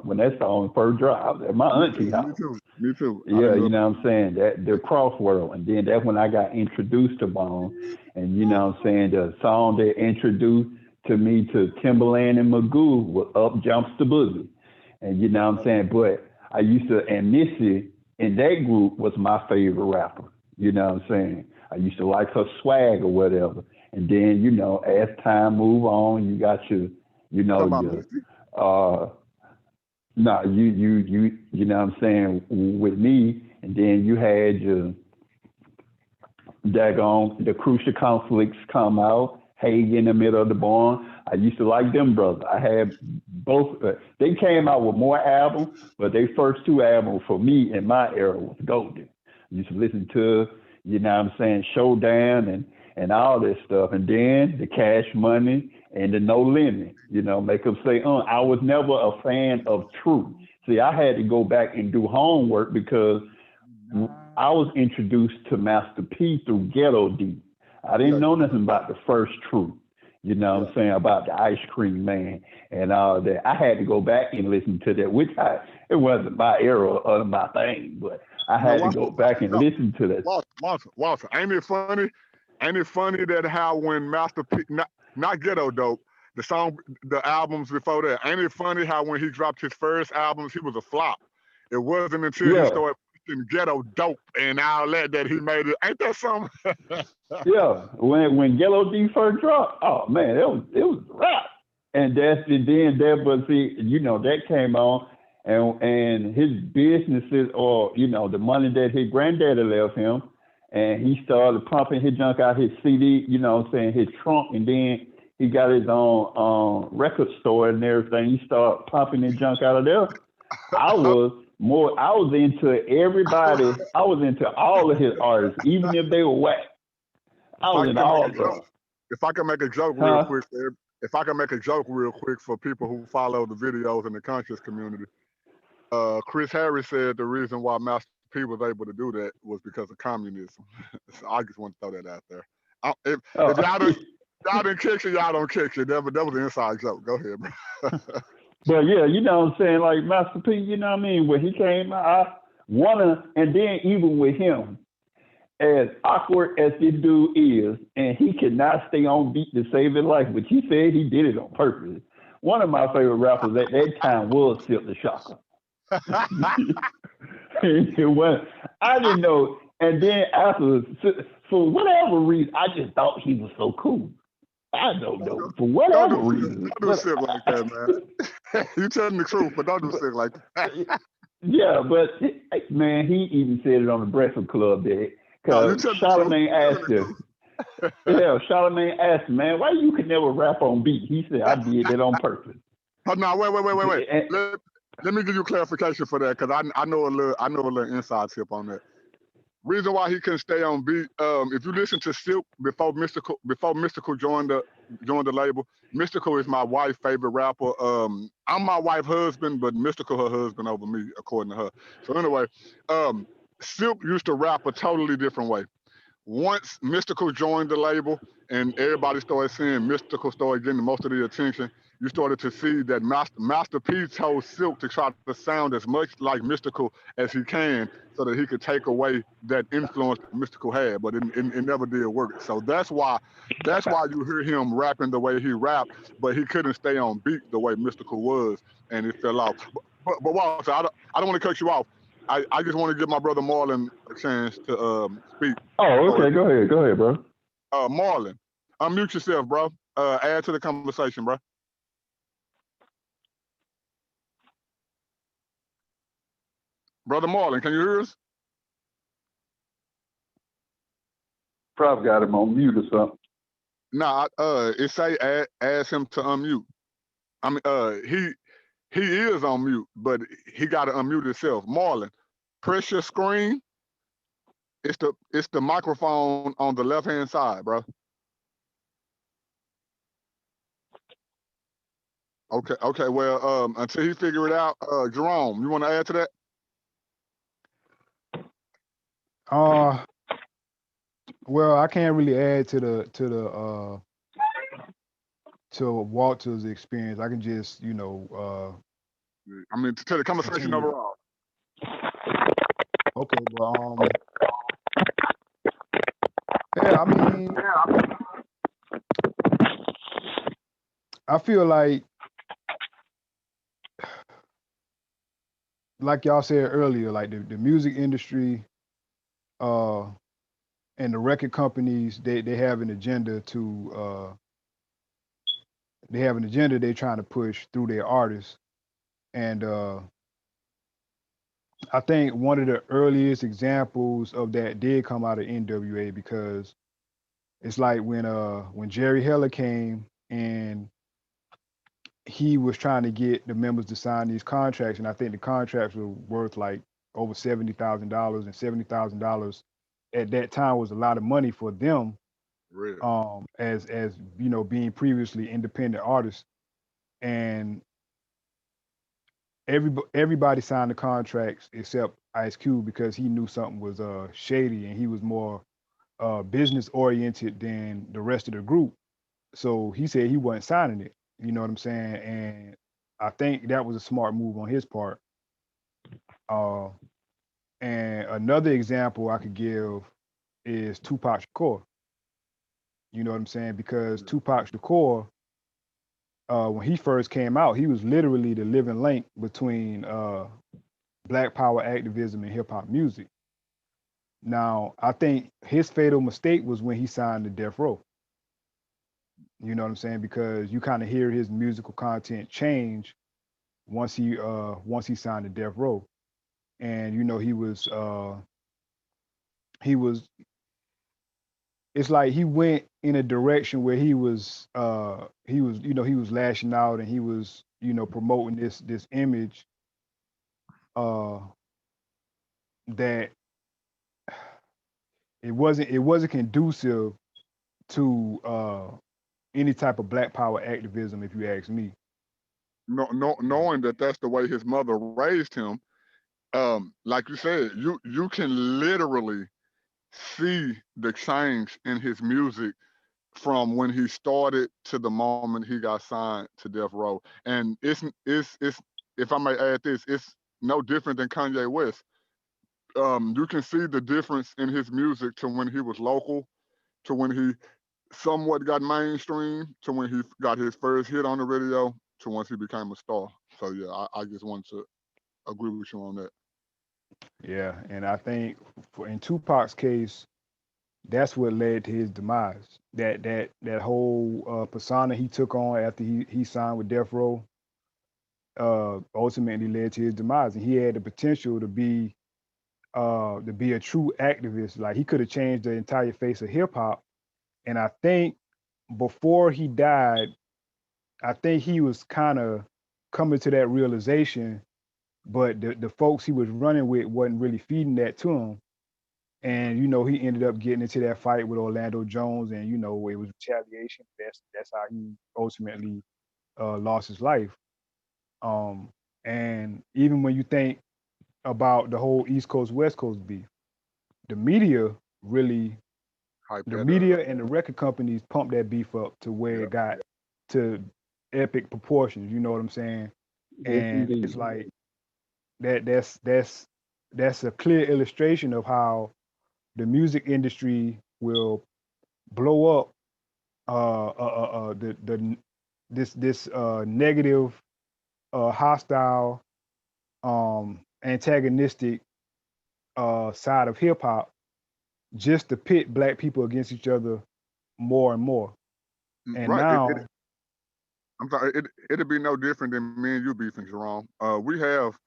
when that song first dropped, I was at my auntie house. Me too. Yeah, you know what I'm saying? That the Crossroads. And then that's when I got introduced to Bone. And you know what I'm saying? The song that introduced to me to Timberland and Magoo was Up Jumps the Boogie. And you know what I'm saying? But I used to, and Missy in that group was my favorite rapper. You know what I'm saying? I used to like her swag or whatever. And then, you know, as time move on, you got your, you know, you know what I'm saying, with me, and then you had your daggone the Crucial Conflicts come out, Hague in the Middle of the Barn. I used to like them brothers. I had both. They came out with more albums, but their first two albums for me in my era was golden. I used to listen to, you know what I'm saying, Showdown and all this stuff, and then the Cash Money and the No Limit, you know, make them say, I was never a fan of True. See, I had to go back and do homework because I was introduced to Master P through Ghetto D. I didn't know nothing about the first True, you know what I'm saying, about the Ice Cream Man and all that. I had to go back and listen to that, which it wasn't my era or my thing, but I had to go back and listen to that. Walter, ain't it funny? Ain't it funny that how when Master P, not Ghetto Dope, the albums before that, ain't it funny how when he dropped his first albums, he was a flop? It wasn't until he started pushing Ghetto Dope and all that he made it. Ain't that something? Yeah, when Ghetto D first dropped, oh man, it was rap. And then that, but see, you know, that came on and his businesses, or, you know, the money that his granddaddy left him, and he started pumping his junk out his CD, you know what I'm saying, his trunk, and then he got his own record store and everything. He started pumping his junk out of there. I was into everybody. I was into all of his artists, even if they were whack. I was into all of them. If I can make a joke real quick, if I can make a joke real quick for people who follow the videos in the conscious community, Chris Harris said the reason why Master P was able to do that was because of communism. So I just want to throw that out there. If y'all didn't catch it, y'all don't catch it. That was an inside joke. Go ahead, bro. But yeah, you know what I'm saying, like Master P, you know what I mean? When he came out, and then even with him, as awkward as this dude is, and he could not stay on beat to save his life, but he said he did it on purpose. One of my favorite rappers at that time was Silk the Shocker. I didn't know. And then afterwards, for whatever reason, I just thought he was so cool. I don't know. For whatever reason. Don't do shit like that, man. You telling the truth, but don't do shit like that. Yeah, but man, he even said it on the Breakfast Club there. Because Charlamagne asked him. Yeah, Charlamagne asked him, man, why you could never rap on beat? He said, I did that on purpose. Oh, no, wait. Let me give you clarification for that, because I know a little inside tip on that. Reason why he couldn't stay on beat, if you listen to Silk before Mystical joined the label, Mystical is my wife's favorite rapper. I'm my wife's husband, but Mystical her husband over me, according to her. So anyway, Silk used to rap a totally different way. Once Mystical joined the label and everybody started seeing Mystical started getting most of the attention, you started to see that Master P told Silk to try to sound as much like Mystical as he can so that he could take away that influence Mystical had, but it never did work. So that's why you hear him rapping the way he rapped, but he couldn't stay on beat the way Mystical was, and it fell off. But Walter, I don't want to cut you off. I just want to give my brother Marlon a chance to speak. Oh, okay. Go ahead, bro. Marlon, unmute yourself, bro. Add to the conversation, bro. Brother Marlon, can you hear us? Probably got him on mute or something. Nah, it say ask him to unmute. I mean, he is on mute, but he got to unmute himself. Marlon, press your screen. It's the microphone on the left hand side, bro. Okay. Well, until he figure it out, Jerome, you want to add to that? Well, I can't really add to Walter's experience. I can just, I mean, to the conversation continue. overall. Okay, well, yeah, I mean, I feel like y'all said earlier, like the music industry, and the record companies, they have an agenda they're trying to push through their artists. And I think one of the earliest examples of that did come out of NWA, because it's like when Jerry Heller came and he was trying to get the members to sign these contracts, and I think the contracts were worth like over $70,000, and $70,000 at that time was a lot of money for them. Really? As being previously independent artists, and everybody signed the contracts except Ice Cube, because he knew something was shady, and he was more business oriented than the rest of the group. So he said he wasn't signing it. You know what I'm saying? And I think that was a smart move on his part. And another example I could give is Tupac Shakur. You know what I'm saying? Because Tupac Shakur, when he first came out, he was literally the living link between Black Power activism and hip hop music. Now, I think his fatal mistake was when he signed to Death Row. You know what I'm saying? Because you kind of hear his musical content change once he signed to Death Row, and he was. It's like he went in a direction where he was lashing out, and he was promoting this image that it wasn't conducive to any type of Black Power activism, if you ask me. Knowing that that's the way his mother raised him, like you said, you can literally see the change in his music from when he started to the moment he got signed to Death Row. And it's if I may add this, it's no different than Kanye West. You can see the difference in his music to when he was local, to when he somewhat got mainstream, to when he got his first hit on the radio, to once he became a star. So yeah, I just wanted to agree with you on that. Yeah, and I think in Tupac's case, that's what led to his demise. That whole persona he took on after he signed with Death Row ultimately led to his demise. And he had the potential to be a true activist. Like, he could have changed the entire face of hip hop. And I think before he died, I think he was kind of coming to that realization, but the folks he was running with wasn't really feeding that to him. And he ended up getting into that fight with Orlando Jones, and it was retaliation. That's how he ultimately lost his life. And even when you think about the whole East Coast West Coast beef, the media really, the media and the record companies pumped that beef up to where it got to epic proportions. You know what I'm saying? And it's like that's a clear illustration of how the music industry will blow up this negative, hostile, antagonistic side of hip hop just to pit black people against each other more and more. And Right. now, I'm sorry. It'd be no different than me and you beefing, Jerome. We have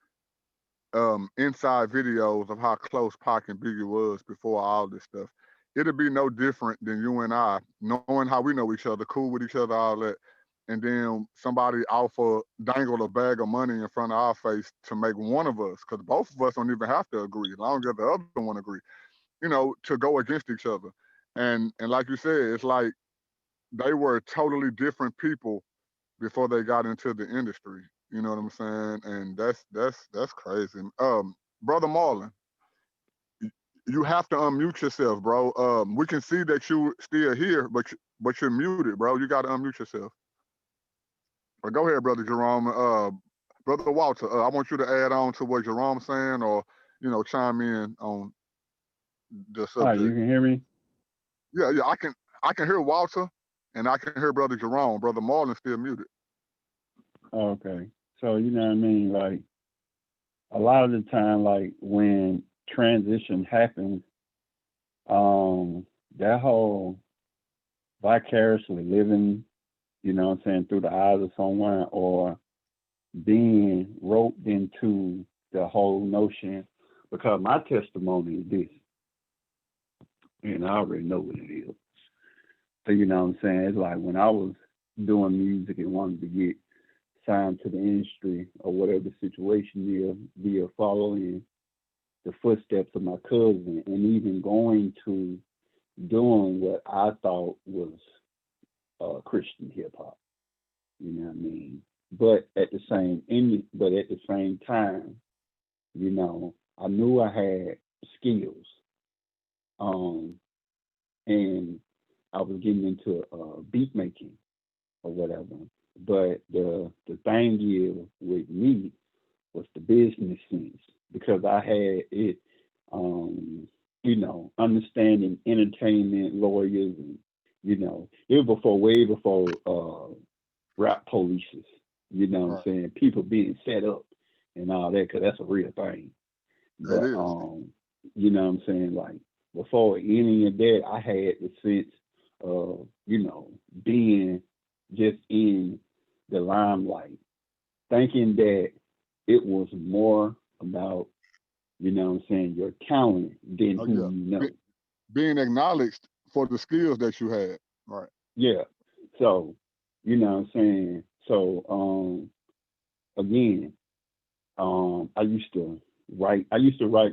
inside videos of how close Pac and Biggie was before all this stuff. It'd be no different than you and I knowing how we know each other, cool with each other, all that, and then somebody dangled a bag of money in front of our face to make one of us, because both of us don't even have to agree, as long as the other one agree, to go against each other. And like you said, it's like they were totally different people before they got into the industry. You know what I'm saying? And that's crazy. Brother Marlon, you have to unmute yourself, bro. We can see that you still here, but you're muted, bro. You got to unmute yourself. But go ahead, brother Jerome. Brother Walter, I want you to add on to what Jerome's saying, or chime in on the subject. Hi, you can hear me? Yeah, I can hear Walter, and I can hear brother Jerome. Brother Marlon's still muted. Okay. So, you know what I mean? Like, a lot of the time, like, when transition happens, that whole vicariously living, you know what I'm saying, through the eyes of someone, or being roped into the whole notion, because my testimony is this, and I already know what it is. So, you know what I'm saying? It's like when I was doing music and wanted to get signed to the industry or whatever the situation is, via following the footsteps of my cousin, and even going to doing what I thought was Christian hip hop. You know what I mean? But at the same time, I knew I had skills, and I was getting into beat making or whatever. But the thing is with me was the business sense, because I had it, understanding entertainment, lawyers, and it was way before rap polices. You know what I'm saying? People being set up and all that, because that's a real thing. But you know what I'm saying? Like, before any of that, I had the sense of, being just in the limelight, thinking that it was more about, your talent than who you know. Being acknowledged for the skills that you had. Right. Yeah. So, you know what I'm saying? So, again, I used to write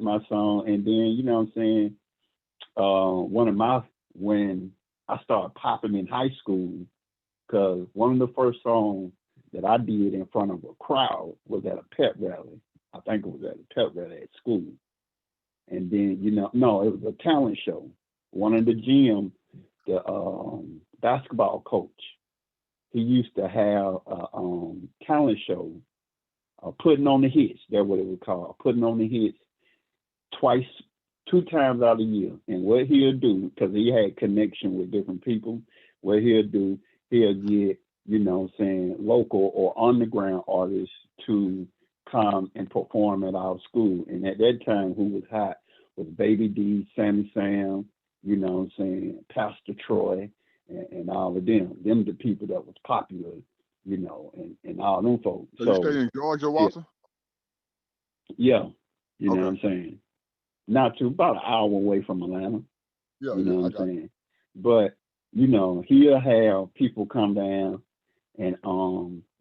my song, and then, when I started popping in high school, because one of the first songs that I did in front of a crowd was at a pep rally. I think it was at a pep rally at school. And then, no, it was a talent show. One of the gym, the basketball coach, he used to have a talent show, putting on the hits. That's what it was called, putting on the hits 2 times out of the year. And what he'll do, because he had connection with different people, what he'll do, he'll get, local or underground artists to come and perform at our school. And at that time, who was hot was Baby D, Sammy Sam, Pastor Troy, and all of them. Them the people that was popular, and all them folks. So you stay in Georgia, Walter? Yeah. You know what I'm saying? Not too, about an hour away from Atlanta. Yeah, you know what I'm saying? But, he'll have people come down, and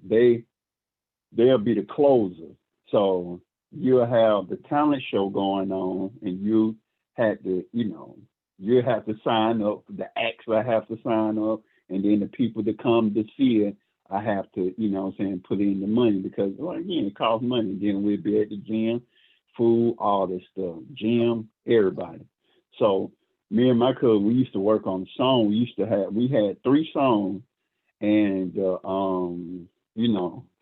they'll be the closer. So you'll have the talent show going on, and you have to, you have to sign up. The acts I have to sign up, and then the people that come to see it, I have to, put in the money, because, again, it costs money. Then we'll be at the gym, food, all this stuff, gym, everybody. So me and my cousin, we used to work on the song. We had 3 songs, and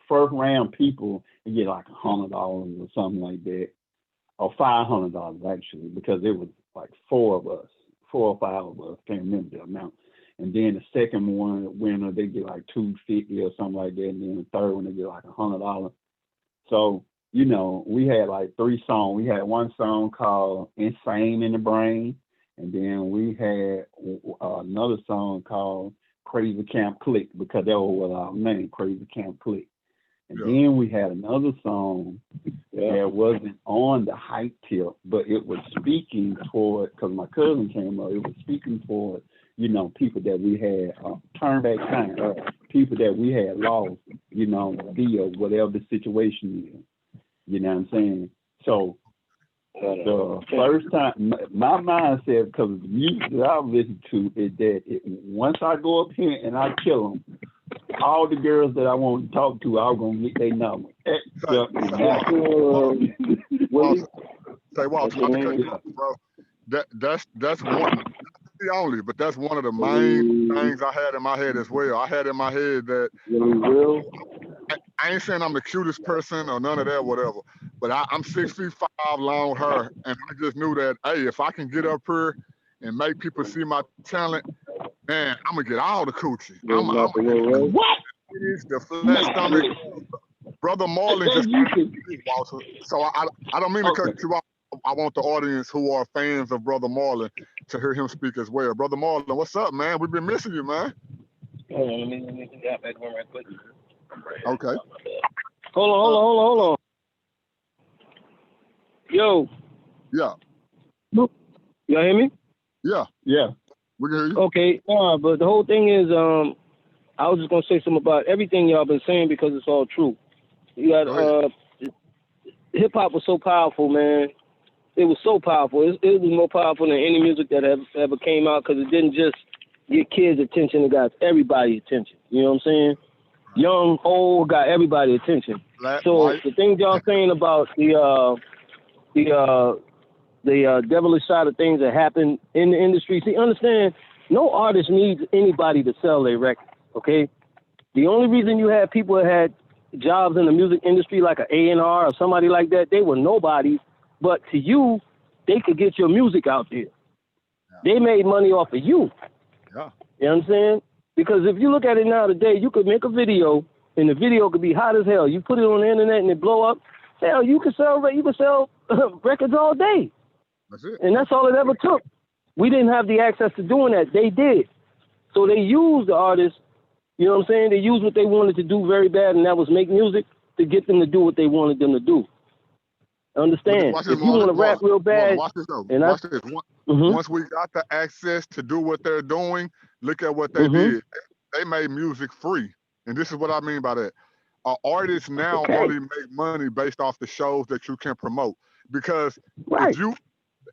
first round people get like $100 or something like that, or $500 actually, because it was like 4 or 5 of us, can't remember the amount. And then the second one winner, they get like $250 or something like that, and then the third one they get like $100. So you know, we had like 3 songs. We had one song called Insane in the Brain, and then we had another song called Crazy Camp Click, because that was our name, Crazy Camp Click. And then we had another song that wasn't on the hype tip, but it was speaking toward, because my cousin came up, it was speaking toward, you know, people that we had turn back time, people that we had lost, you know, via whatever the situation is. You know what I'm saying? So the first time, my mindset, because the music that I listen to is that once I go up here and I kill them, all the girls that I want to talk to, I'm going to get their number. Say, Walter, not to cut you off, bro. That's one, the only, but that's one of the main things I had in my head as well. I had in my head that I ain't saying I'm the cutest person or none of that, whatever, but I'm 6'5", long hair, and I just knew that, hey, if I can get up here and make people see my talent, man, I'm gonna get all the coochie. What? The flat stomach. Brother Marlon just Walter. So I don't mean to cut you off. I want the audience who are fans of Brother Marlon to hear him speak as well. Brother Marlon, what's up, man? We've been missing you, man. Hold on, let me get back one right quick. Okay. Hold on. Yo. Yeah. Y'all hear me? Yeah. Yeah. We can hear you. Okay. But the whole thing is, I was just gonna say something about everything y'all been saying because it's all true. You got hip hop was so powerful, man. It was so powerful. It was more powerful than any music that ever came out, because it didn't just get kids' attention; it got everybody's attention. You know what I'm saying? Young, old, got everybody's attention. Black, so white. The things y'all saying about the devilish side of things that happen in the industry. See, understand, no artist needs anybody to sell their record. Okay, the only reason you have people that had jobs in the music industry like an A&R or somebody like that, they were nobodies, but to you, they could get your music out there. Yeah. They made money off of you. Yeah. You know what I'm saying? Because if you look at it now today, you could make a video and the video could be hot as hell. You put it on the internet and it blow up. Hell, you could sell records all day. That's it. And that's all it ever took. We didn't have the access to doing that. They did. So they used the artists, you know what I'm saying? They used what they wanted to do very bad, and that was make music to get them to do what they wanted them to do. Understand? If you want to rap real bad, watch this though. Watch this. Once we got the access to do what they're doing, look at what they did. They made music free. And this is what I mean by that. Artists now only make money based off the shows that you can promote. Because if you,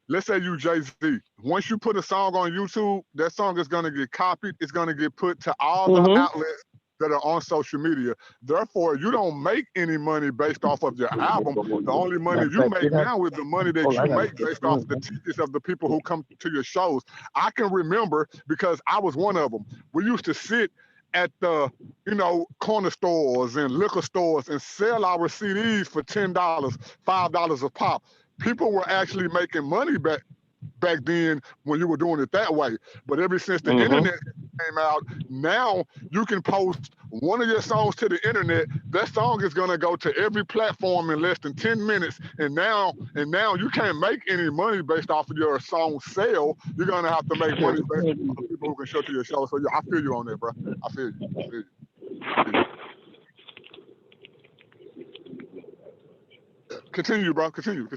let's say you Jay-Z, once you put a song on YouTube, that song is going to get copied. It's going to get put to all the outlets that are on social media. Therefore, you don't make any money based off of your album. The only money you make now is the money that you make based off the tickets of the people who come to your shows. I can remember, because I was one of them. We used to sit at the, corner stores and liquor stores and sell our CDs for $10, $5 a pop. People were actually making money back then when you were doing it that way. But ever since the internet came out, now you can post one of your songs to the internet. That song is gonna go to every platform in less than 10 minutes. And now you can't make any money based off of your song sale. You're gonna have to make money based on the people who can show to your show. So yeah, I feel you on that, bro. I feel you. Continue, bro. Continue.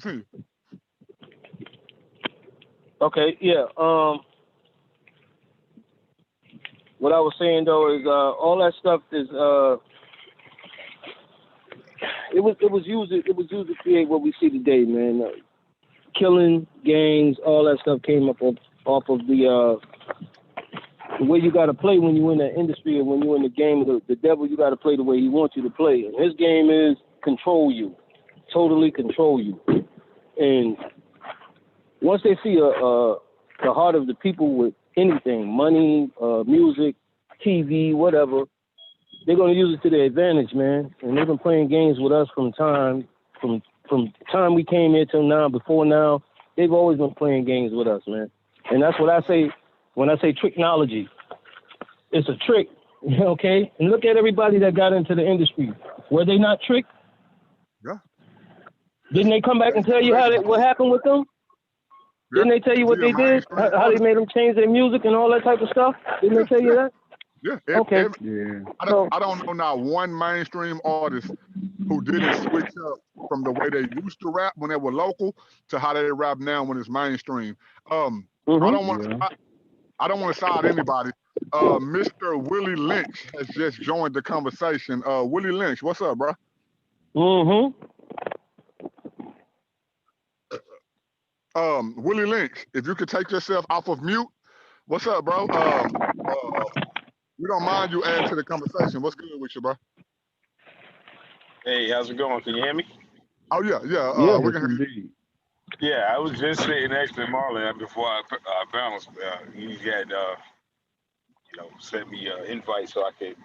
Okay, yeah. What I was saying though is all that stuff is it was used to create what we see today, man. Killing, gangs, all that stuff came up off of the way you got to play when you're in the industry, and when you're in the game of the devil, you got to play the way he wants you to play. And his game is control you, totally control you. And once they see the heart of the people with anything, money, music, TV, whatever, they're going to use it to their advantage, man. And they've been playing games with us from time we came here till now. Before now, they've always been playing games with us, man. And that's what I say when I say tricknology. It's a trick, okay? And look at everybody that got into the industry. Were they not tricked? Yeah. Didn't they come back and tell you what happened with them? Didn't they tell you what they did? How they made them change their music and all that type of stuff? Didn't they tell you that? Yeah. Okay. I don't know not one mainstream artist who didn't switch up from the way they used to rap when they were local to how they rap now when it's mainstream. I don't want to side anybody. Mr. Willie Lynch has just joined the conversation. Willie Lynch, what's up, bro? Willie Lynch, if you could take yourself off of mute, what's up, bro? We don't mind you adding to the conversation. What's good with you, bro? Hey, how's it going? Can you hear me? Oh yeah. We can hear you. Yeah, I was just sitting next to Marlon before I bounced. He had, sent me an invite so I could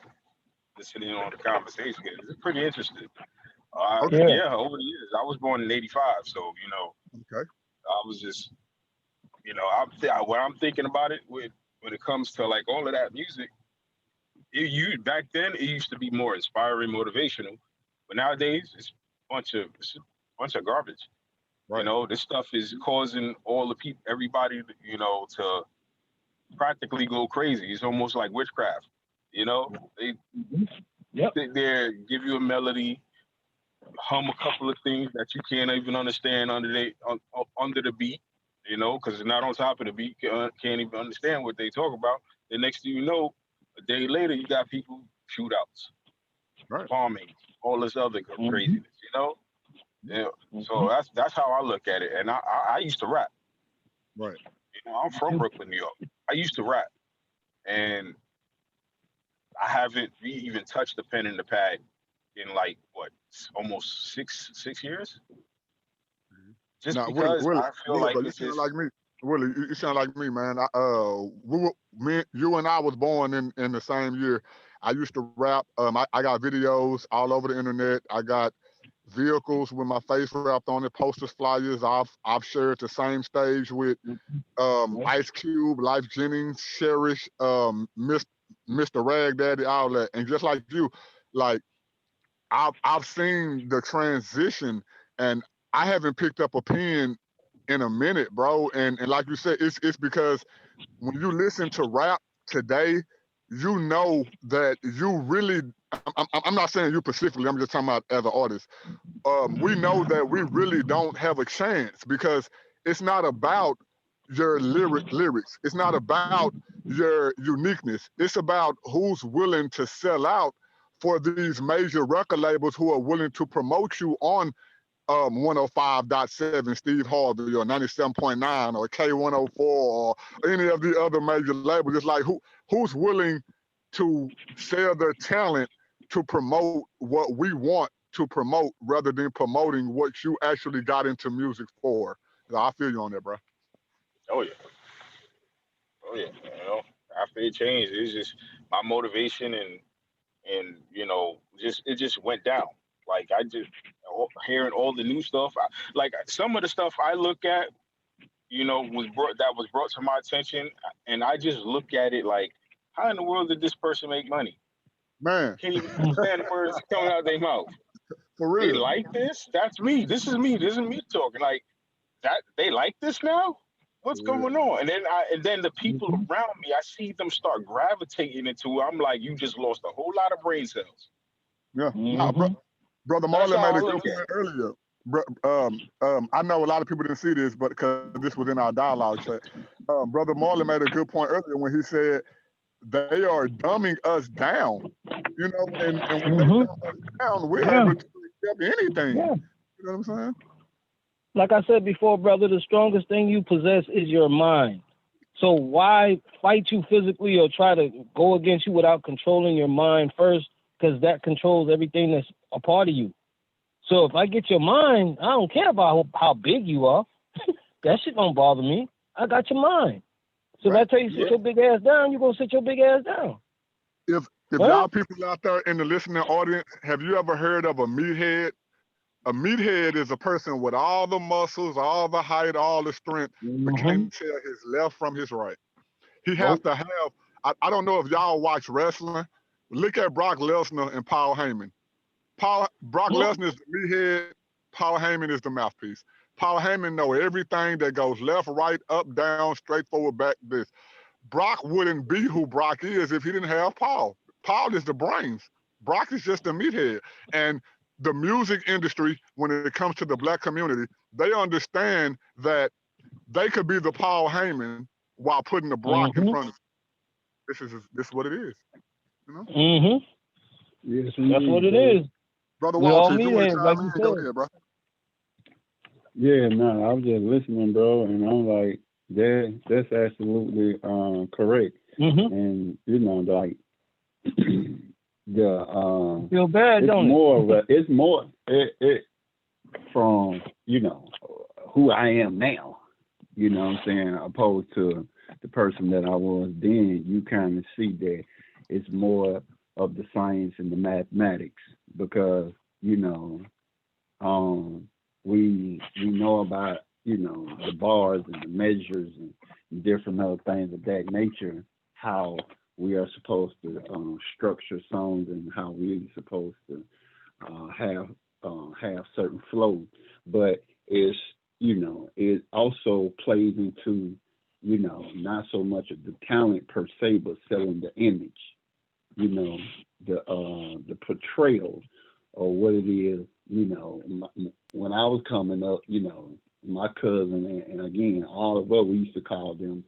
listen in on the conversation. It's pretty interesting. Yeah, over the years. I was born in '85, so Okay. I was just, when I'm thinking about it, when it comes to like all of that music, back then it used to be more inspiring, motivational, but nowadays it's a bunch of garbage. Right. This stuff is causing all the people, everybody, to practically go crazy. It's almost like witchcraft. They give you a melody, hum a couple of things that you can't even understand under the beat, because it's not on top of the beat. Can't even understand what they talk about. The next thing you know, a day later, you got people shootouts, bombing, all this other craziness. Yeah. So that's how I look at it. And I used to rap. Right. I'm from Brooklyn, New York. I used to rap, and I haven't even touched the pen and the pad in like almost six years. Just because Willie, I feel like you sound like me. Willie, you sound like me, man. You and I was born in the same year. I used to rap. I got videos all over the internet. I got vehicles with my face wrapped on it, posters, flyers. I've shared the same stage with Ice Cube, Life Jennings, Cherish, Mr. Rag Daddy, all that. And just like you, like I've seen the transition, and I haven't picked up a pen in a minute, bro. And like you said, it's because when you listen to rap today, you know that you really, I'm not saying you specifically, I'm just talking about as an artist. We know that we really don't have a chance because it's not about your lyrics. It's not about your uniqueness. It's about who's willing to sell out for these major record labels who are willing to promote you on 105.7 Steve Harvey or 97.9 or K104 or any of the other major labels. It's like who's willing to sell their talent to promote what we want to promote rather than promoting what you actually got into music for. I feel you on that, bro. Oh yeah. After it changed, it's just my motivation and it just went down. Like I just hearing all the new stuff. Like some of the stuff I look at, was brought to my attention, and I just look at it like, how in the world did this person make money? Man, can't even understand the words coming out of their mouth. For real. They like this? That's me. This is me. This is me talking. Like that. They like this now? What's going on? And then the people around me, I see them start gravitating into it. I'm like, you just lost a whole lot of brain cells. Yeah. Brother Marlon made a good point earlier. I know a lot of people didn't see this, but because this was in our dialogue chat, Brother Marlon made a good point earlier when he said they are dumbing us down, and when they dumb us down, we're able to accept anything. Yeah. You know what I'm saying? Like I said before, brother, the strongest thing you possess is your mind. So why fight you physically or try to go against you without controlling your mind first? Because that controls everything that's a part of you. So if I get your mind, I don't care about how big you are. That shit don't bother me. I got your mind. So if I tell you sit your big ass down, you're going to sit your big ass down. If y'all people out there in the listening audience, have you ever heard of a meathead? A meathead is a person with all the muscles, all the height, all the strength, but can't tell his left from his right. He has to have, I don't know if y'all watch wrestling. Look at Brock Lesnar and Paul Heyman. Brock Lesnar is the meathead. Paul Heyman is the mouthpiece. Paul Heyman know everything that goes left, right, up, down, straight forward, back, this. Brock wouldn't be who Brock is if he didn't have Paul. Paul is the brains. Brock is just the meathead. And the music industry, when it comes to the black community, they understand that they could be the Paul Heyman while putting the Brock in front of them. This is what it is. You know? Yes, That's what it is. Brother We all Walter, if you want to meatheads, chime like you in, go said. ahead, bro. Yeah, no, I was just listening, bro, and I'm like, that's absolutely correct. And you know, like the Feel bad, don't it? It's more it from, you know, who I am now, you know what I'm saying, opposed to the person that I was then. You kind of see that it's more of the science and the mathematics, because, you know, we know about, you know, the bars and the measures and different other things of that nature, how we are supposed to structure songs and how we're supposed to have certain flow. But it's, you know, it also plays into, you know, not so much of the talent per se, but selling the image, you know, the portrayal or what it is. You know, when I was coming up, you know, my cousin and again, all of us, we used to call them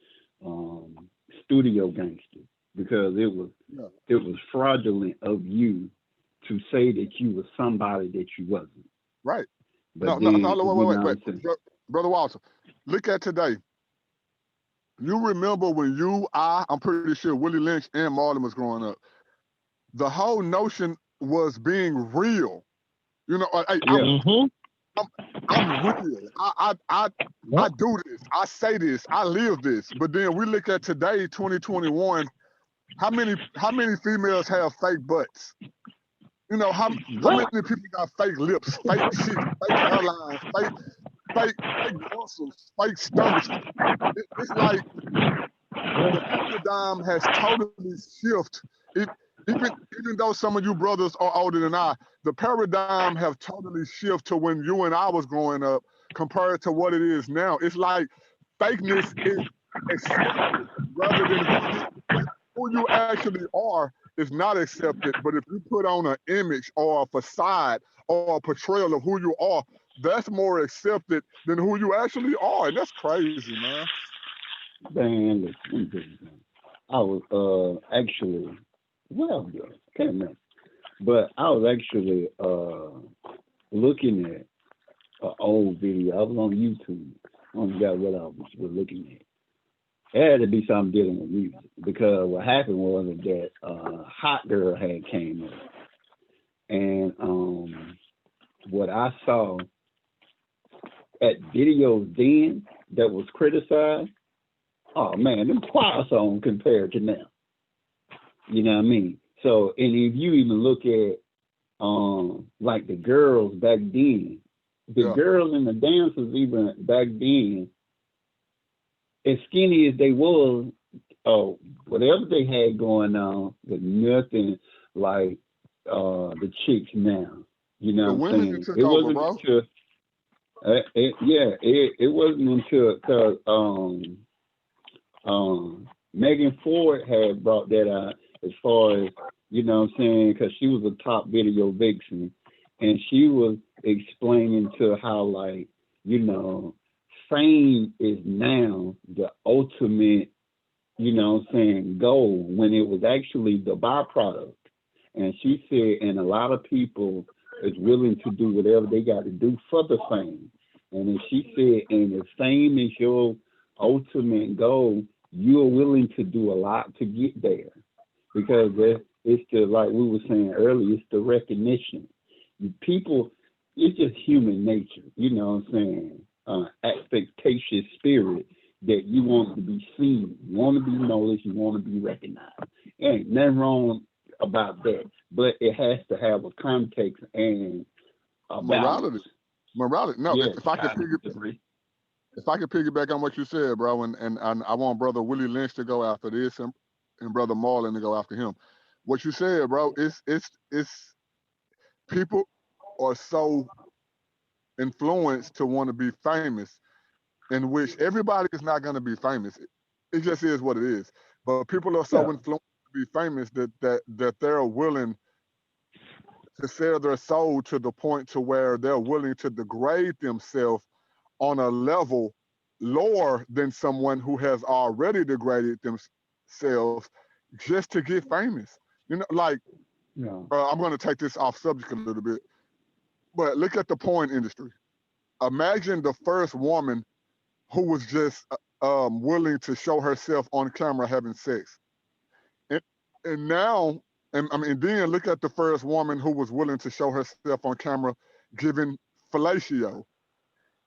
studio gangsters, because it was fraudulent of you to say that you were somebody that you wasn't. Right. But wait. Brother Walter, look at today. You remember when I'm pretty sure Willie Lynch and Marlon was growing up. The whole notion was being real. You know, I'm real. I do this. I say this. I live this. But then we look at today, 2021. How many females have fake butts? You know, how many people got fake lips, fake cheeks, fake hairlines, fake muscles, fake stomachs? It's like the paradigm has totally shifted. Even though some of you brothers are older than I, the paradigm have totally shifted to when you and I was growing up compared to what it is now. It's like fakeness is accepted rather than who you actually are is not accepted. But if you put on an image or a facade or a portrayal of who you are, that's more accepted than who you actually are. And that's crazy, man. Man, listen, I was actually, well, I can't remember, but I was actually looking at an old video. I was on YouTube. I don't forgot what I was looking at. It had to be something dealing with music, because what happened was that Hot Girl had came up, and what I saw at videos then that was criticized, oh man, them choir songs compared to now. You know what I mean? So, and if you even look at like the girls back then, the girls and the dancers even back then, as skinny as they was, whatever they had going on was nothing like the chicks now. You know what I'm saying? It wasn't until it wasn't until because Megan Ford had brought that out, as far as, you know what I'm saying, because she was a top video vixen, and she was explaining to how, like, you know, fame is now the ultimate, you know what I'm saying, goal, when it was actually the byproduct. And she said, and a lot of people is willing to do whatever they got to do for the fame. And then she said, and if fame is your ultimate goal, you're willing to do a lot to get there. Because it's the, like we were saying earlier, it's the recognition. People, it's just human nature, you know what I'm saying? Expectation spirit, that you want to be seen, you want to be noticed, you want to be recognized. Ain't nothing wrong about that, but it has to have a context and a balance. Morality. No, yeah, if I could piggyback on what you said, bro, and I want brother Willie Lynch to go after this and brother Marlon to go after him. What you said, bro, it's people are so influence to want to be famous, in which everybody is not going to be famous. It just is what it is. But people are so influenced to be famous that they're willing to sell their soul to the point to where they're willing to degrade themselves on a level lower than someone who has already degraded themselves just to get famous. You know, like, I'm going to take this off subject a little bit, but look at the porn industry. Imagine the first woman who was just willing to show herself on camera having sex. And now, and then look at the first woman who was willing to show herself on camera giving fellatio.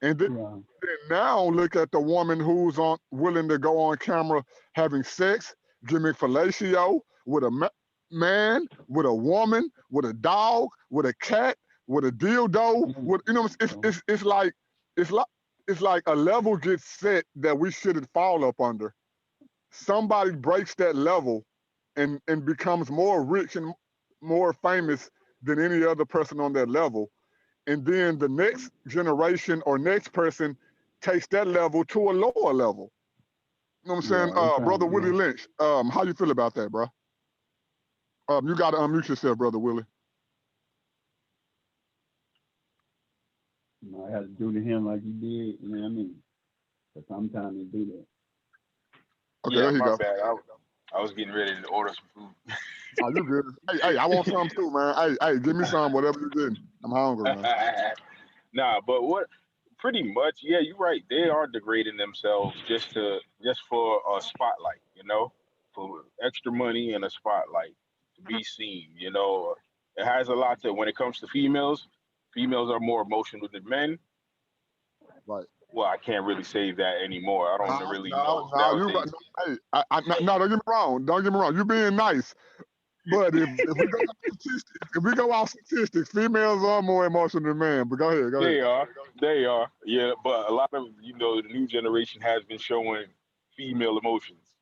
And then now look at the woman who's willing to go on camera having sex, giving fellatio with a man, with a woman, with a dog, with a cat, with a dildo. With, you know, it's like a level gets set that we shouldn't fall up under. Somebody breaks that level and becomes more rich and more famous than any other person on that level. And then the next generation or next person takes that level to a lower level. You know what I'm saying? Brother Willie Lynch, how you feel about that, bro? You got to unmute yourself, Brother Willie. I had to do to him like you did, you know what I mean? But sometimes they do that. Okay, there you go. Bad. I was getting ready to order some food. Oh, you good? Hey, I want some too, man. Hey, give me some, whatever you're getting. I'm hungry, man. Nah, but pretty much, yeah, you're right. They are degrading themselves just for a spotlight, you know, for extra money and a spotlight to be seen, you know. It has a lot to, when it comes to females are more emotional than men. Right. Well, I can't really say that anymore. I don't really know. You're right. Hey, no, don't get me wrong. Don't get me wrong. You're being nice. But if we go off statistics, females are more emotional than men. But go ahead. They are. Yeah, but a lot of, you know, the new generation has been showing female emotions.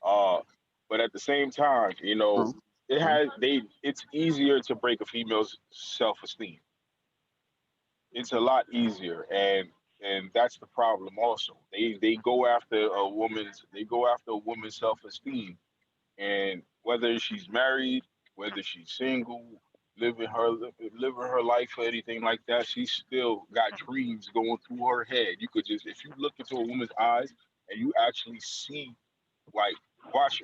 But at the same time, you know, it's easier to break a female's self-esteem. It's a lot easier, and that's the problem also. They go after a woman's self-esteem, and whether she's married, whether she's single, living her life or anything like that, she's still got dreams going through her head. You could just, if you look into a woman's eyes and you actually see, like, watch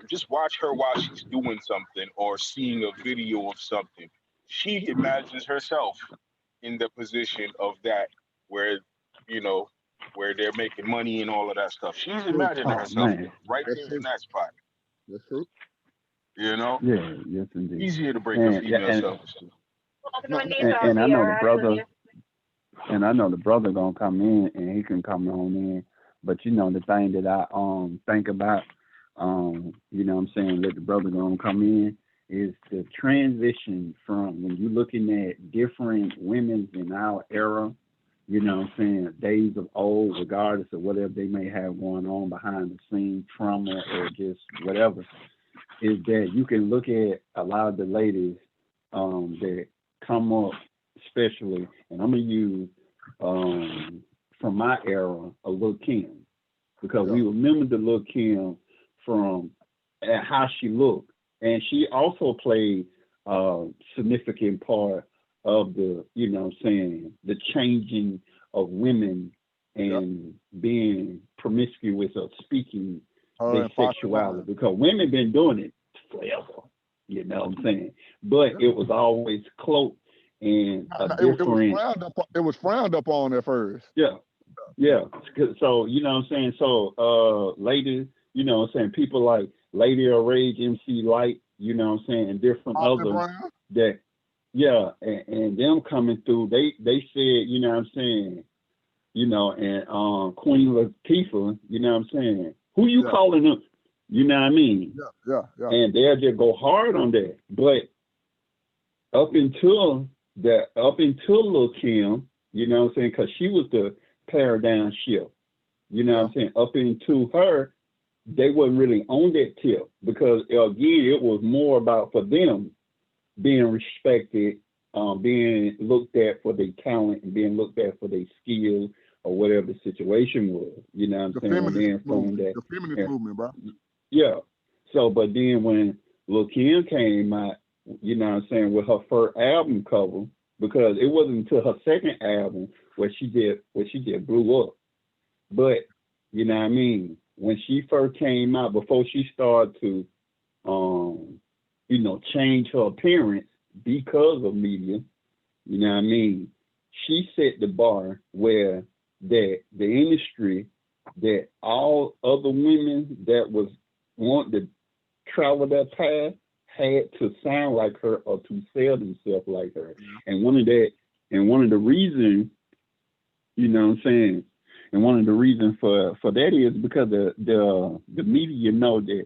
her while she's doing something or seeing a video of something, she imagines herself in the position of that, where, you know, where they're making money and all of that stuff. She's imagining herself right there in that spot. That's true. You know? Yeah, yes indeed. Easier to break a female self-esteem. And I know the brother gonna come in and he can come on in. But you know, the thing that I think about, you know what I'm saying, let the brother gonna come in, is the transition from when you're looking at different women in our era, you know what I'm saying, days of old, regardless of whatever they may have going on behind the scenes, trauma or just whatever, is that you can look at a lot of the ladies that come up, especially, and I'm going to use from my era, a Lil' Kim, because we remember the Lil' Kim from how she looked. And she also played a significant part of the, you know what I'm saying, the changing of women and being promiscuous or speaking their sexuality. Because women been doing it forever, you know what I'm saying? But it was always cloaked in a different... It was frowned upon at first. Yeah. So, you know what I'm saying? So, ladies, you know what I'm saying, people like Lady of Rage, MC Light, you know what I'm saying, and different others that, and them coming through, they said, you know what I'm saying, you know, and Queen Latifah, you know what I'm saying, who you calling them, you know what I mean? Yeah. And they'll just go hard on that. But up until Lil' Kim, you know what I'm saying, because she was the paradigm shift, you know what I'm saying, up into her, they wasn't really on that tip, because again, it was more about for them being respected being looked at for their talent and being looked at for their skill or whatever the situation was. You know what I'm The saying? And feminist then from movement. that, The feminist movement, bro. yeah. So, but then when Lil' Kim came out, you know what I'm saying, with her first album cover, because it wasn't until her second album where she just blew up. But you know what I mean, when she first came out, before she started to you know, change her appearance because of media, you know what I mean, she set the bar where that the industry, that all other women that was want to travel that path had to sound like her or to sell themselves like her. And one of the reasons, you know what I'm saying, and one of the reasons for that is because the media know that,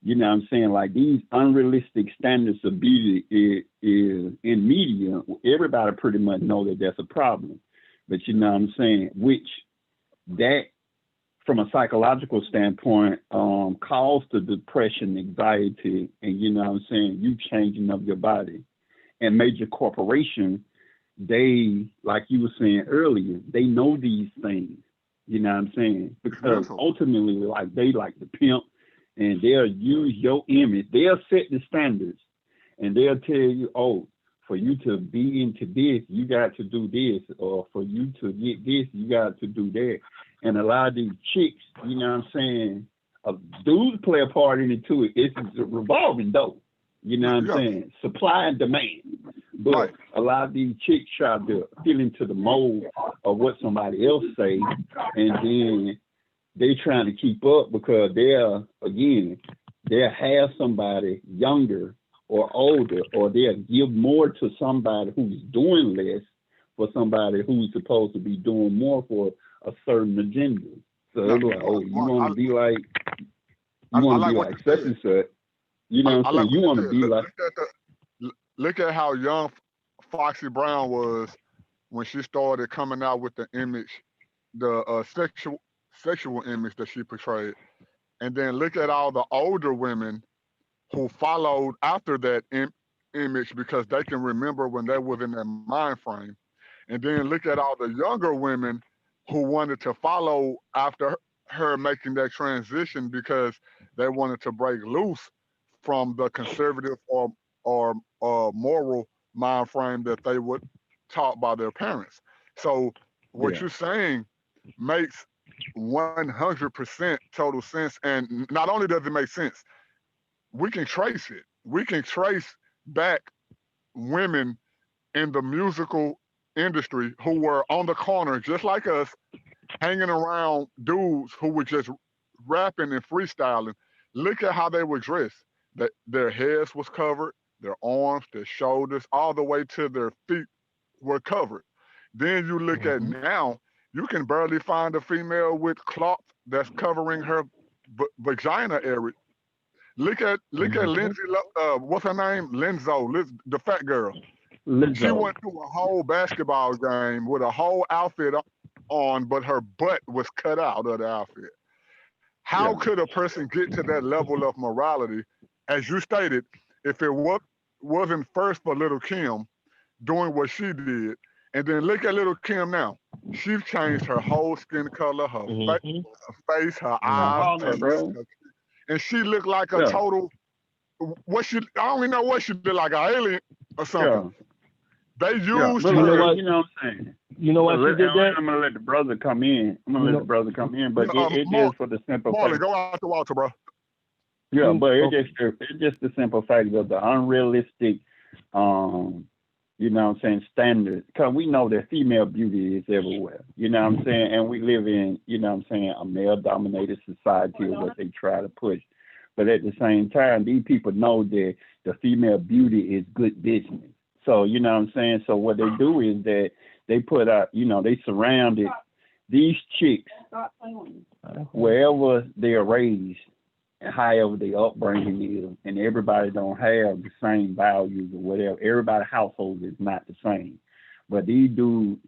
you know what I'm saying, like these unrealistic standards of beauty is in media, everybody pretty much know that that's a problem. But you know what I'm saying, which that from a psychological standpoint caused the depression, anxiety, and you know what I'm saying, you changing of your body. And major corporations, they, like you were saying earlier, they know these things, you know what I'm saying, because ultimately, like, they like to pimp, and they'll use your image. They'll set the standards, and they'll tell you, oh, for you to be into this, you got to do this, or for you to get this, you got to do that. And a lot of these chicks, you know what I'm saying, dudes play a part in it too. It's a revolving door, you know what I'm saying, supply and demand. But a lot of these chicks try to fit into the mold of what somebody else say, and then they trying to keep up because they'll have somebody younger or older, or they'll give more to somebody who's doing less for somebody who's supposed to be doing more for a certain agenda. So it's like, oh, you want to be like, such and such. You know what I'm saying? You want to be like. Look at how young Foxy Brown was when she started coming out with the image, the sexual image that she portrayed. And then look at all the older women who followed after that image because they can remember when they was in that mind frame. And then look at all the younger women who wanted to follow after her making that transition because they wanted to break loose from the conservative or moral mind frame that they were taught by their parents. So what you're saying makes 100% total sense. And not only does it make sense, we can trace it. We can trace back women in the musical industry who were on the corner just like us, hanging around dudes who were just rapping and freestyling. Look at how they were dressed. Their heads was covered, their arms, their shoulders, all the way to their feet were covered. Then you look at now, you can barely find a female with cloth that's covering her vagina area. Look at Lindsay. What's her name? The fat girl. She went to a whole basketball game with a whole outfit on, but her butt was cut out of the outfit. How could a person get to that level of morality, as you stated, if it wasn't first for Little Kim doing what she did? And then look at Little Kim now. She's changed her whole skin color, her face, her eyes, her lips, and she looked like a total. I don't even know what she did, like an alien or something. They used her. You know what I'm saying? You know what she did that? I'm gonna let the brother come in. But it is for the simple fact. Go out to Walter, bro. Yeah, but it's just the simple fact of the unrealistic, you know what I'm saying, standards. Because we know that female beauty is everywhere. You know what I'm saying? And we live in, you know what I'm saying, a male-dominated society of what they try to push. But at the same time, these people know that the female beauty is good business. So, you know what I'm saying? So what they do is that they put out, you know, they surrounded these chicks wherever they're raised and however their upbringing is, and everybody don't have the same values or whatever. Everybody's household is not the same. But these dudes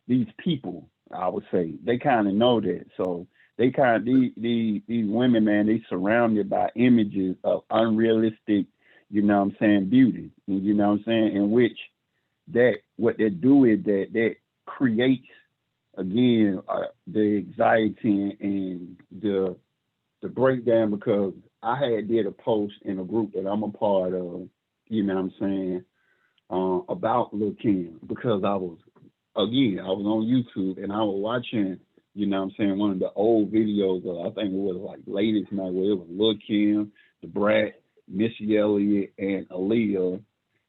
these people, I would say, they kind of know that. So they these women, man, they surrounded by images of unrealistic, you know what I'm saying, beauty. You know what I'm saying? In which that what they do is that creates again the anxiety and the breakdown, because I had did a post in a group that I'm a part of, you know what I'm saying, about Lil Kim, because I was on YouTube and I was watching, you know what I'm saying, one of the old videos of, I think it was like Ladies Night, where it was Lil Kim, the Brat, Missy Elliott, and Aaliyah,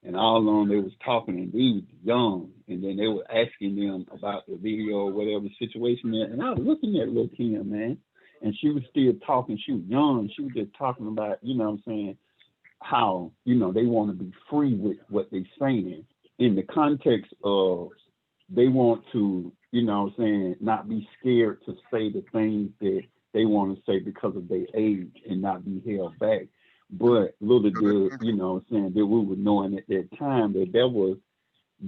and all along they was talking, and they was young, and then they were asking them about the video or whatever situation there, and I was looking at Lil Kim, man, and she was still talking. She was young. She was just talking about, you know what I'm saying, how, you know, they want to be free with what they're saying in the context of they want to, you know what I'm saying, not be scared to say the things that they want to say because of their age and not be held back. But little did, you know what I'm saying, that we were knowing at that time that was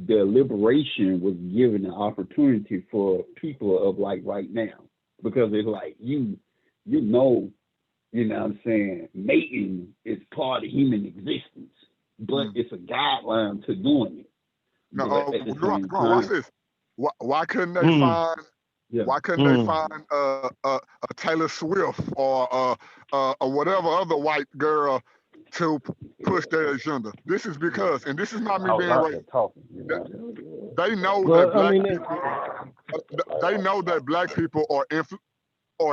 the liberation was given an opportunity for people of like right now. Because it's like, you know what I'm saying, mating is part of human existence, but it's a guideline to doing it. No, watch this. Why couldn't they find? Yeah. Why couldn't they find a Taylor Swift or whatever other white girl to push their agenda? This is because, and this is not me being racist. They know that they know that black people are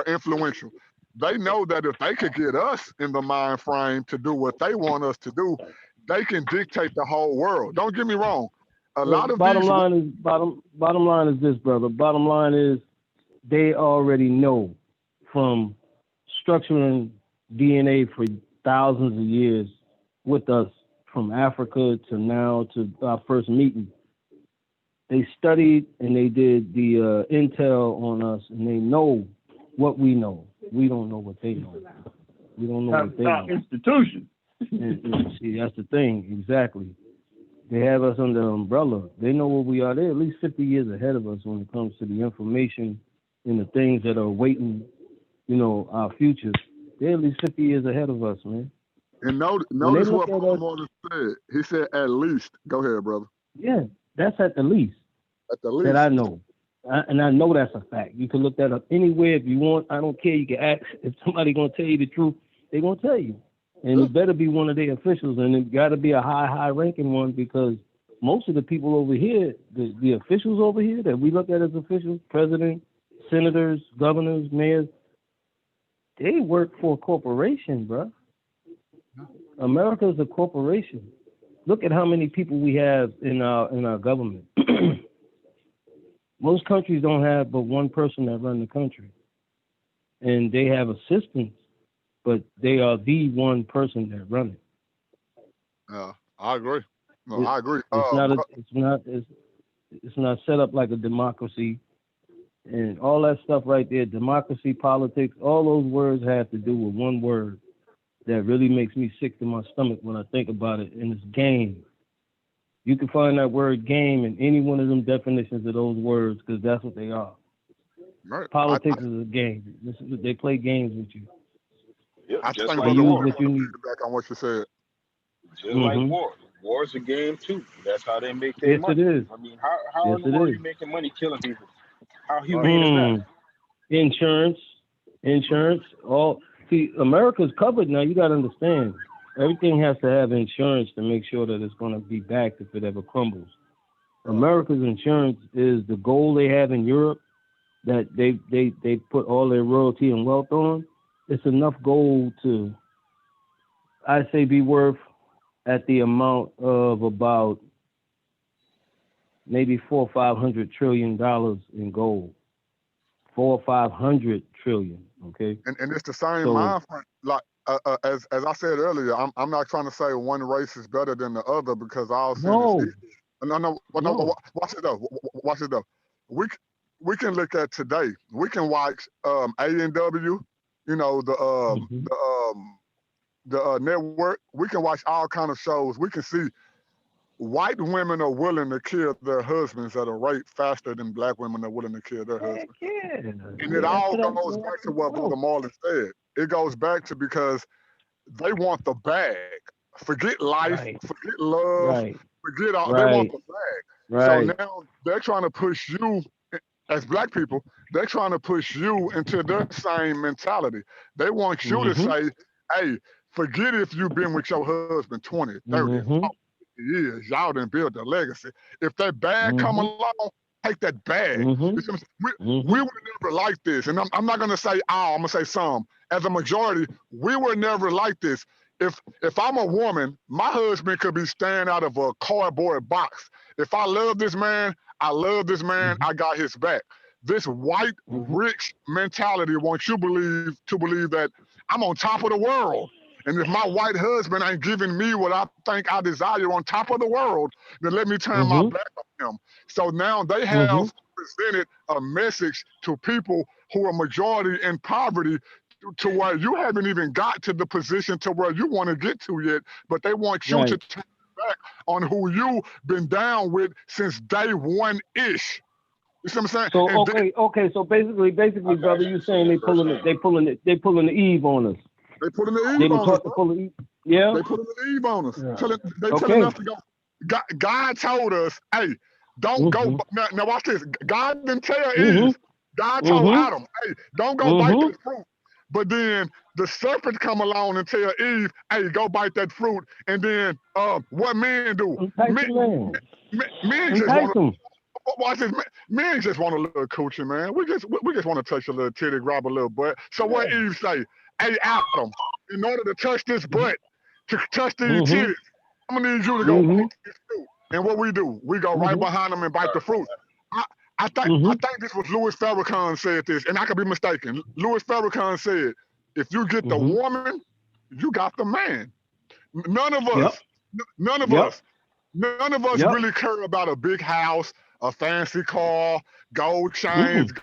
influential. They know that if they could get us in the mind frame to do what they want us to do, they can dictate the whole world. Don't get me wrong. Bottom line is this, brother. Bottom line is they already know from structuring DNA for thousands of years with us, from Africa to now to our first meeting. They studied and they did the intel on us, and they know what we know. We don't know what they know. We don't know what they know. Institution. And see, that's the thing. Exactly. They have us under the umbrella. They know where we are. They're at least 50 years ahead of us when it comes to the information and the things that are awaiting, you know, our future. They're at least 50 years ahead of us, man. And notice what Paul Morton said. He said at least. Go ahead, brother. Yeah, that's at the least. At the least. That I know. And I know that's a fact. You can look that up anywhere if you want. I don't care. You can ask. If somebody going to tell you the truth, they're going to tell you. And it better be one of their officials, and it got to be a high-ranking one, because most of the people over here, the officials over here that we look at as officials, president, senators, governors, mayors, they work for a corporation, bro. America is a corporation. Look at how many people we have in our government. Most countries don't have but one person that runs the country, and they have assistants, but they are the one person that run it. Yeah, I agree. No, I agree. It's not set up like a democracy, and all that stuff right there. Democracy, politics, all those words have to do with one word that really makes me sick to my stomach when I think about it, and it's game. You can find that word game in any one of them definitions of those words, because that's what they are. Right. Politics is a game. They play games with you. Yeah, I just think like Brother war. Warren back on what you said. Just like war. War's a game too. That's how they make their money. Yes, it is. I mean, how in the world are you making money killing people? How humane is that? Insurance. See, America's covered now. You got to understand. Everything has to have insurance to make sure that it's going to be backed if it ever crumbles. America's insurance is the gold they have in Europe that they put all their royalty and wealth on. It's enough gold to, I say, be worth at the amount of about maybe $400 or $500 trillion in gold. 400 or 500 trillion. Okay. And it's the same mind frame. Like as I said earlier, I'm not trying to say one race is better than the other, because all sin is equal. No. Watch it though. We can look at today. We can watch A&W. You know, the network. We can watch all kind of shows. We can see white women are willing to kill their husbands at a rate faster than black women are willing to kill their husbands. Yeah. And it all goes back to what Brother Marlon said. It goes back to because they want the bag. Forget life, forget love, forget all. They want the bag. So Right. now they're trying to push you as black people. They're trying to push you into their same mentality. They want you to say, "Hey, forget if you've been with your husband 20, 30, 40 years. Y'all done built a legacy. If that bag come along, take that bag." You see what I'm saying? We were never like this, and I'm not gonna say all. I'm gonna say some. As a majority, we were never like this. If I'm a woman, my husband could be staying out of a cardboard box. If I love this man, I love this man. I got his back. This white rich mentality wants you to believe that I'm on top of the world. And if my white husband ain't giving me what I think I desire on top of the world, then let me turn my back on him. So now they have presented a message to people who are majority in poverty to where you haven't even got to the position to where you want to get to yet, but they want you to turn back on who you been down with since day one-ish. You see what I'm saying? So And okay. So basically, brother, you saying they pulling the Eve on us. They putting the They Eve on us. Yeah. They putting the Eve on us. Yeah. Telling us to go. God told us, hey, don't go. Now watch this. God didn't tell Eve. God told Adam, hey, don't go bite that fruit. But then the serpent come along and tell Eve, hey, go bite that fruit. And then what men do? Men just want to watch this. Men just want a little coochie, man. We just want to touch a little titty, grab a little butt. So what Eve say? Hey, Adam, in order to touch this butt, to touch these titties, I'm gonna need you to go bite this fruit. And what we do? We go right behind them and bite the fruit. I think this was Louis Farrakhan said this, and I could be mistaken. Louis Farrakhan said, if you get the woman, you got the man. None of us really care about a big house, a fancy car, gold chains.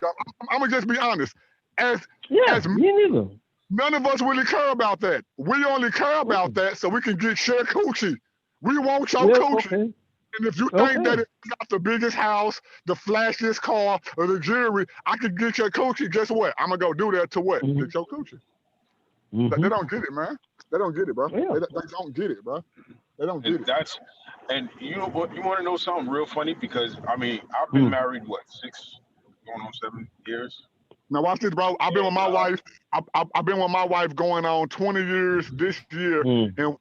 I'm gonna just be honest. As me neither. None of us really care about that. We only care about that so we can get share coochie. We want your coochie. And if you think that if you got the biggest house, the flashiest car, or the jewelry, I could get your coochie, guess what? I'm going to go do that to what? Get your coochie. They don't get it, man. They don't get it, bro. Yeah. They don't get it, bro. They don't get it. And you know what? You want to know something real funny? Because, I mean, I've been married, 6, going on 7 years? Now watch this, bro. I've been with my wife. I've been with my wife going on 20 years this year, and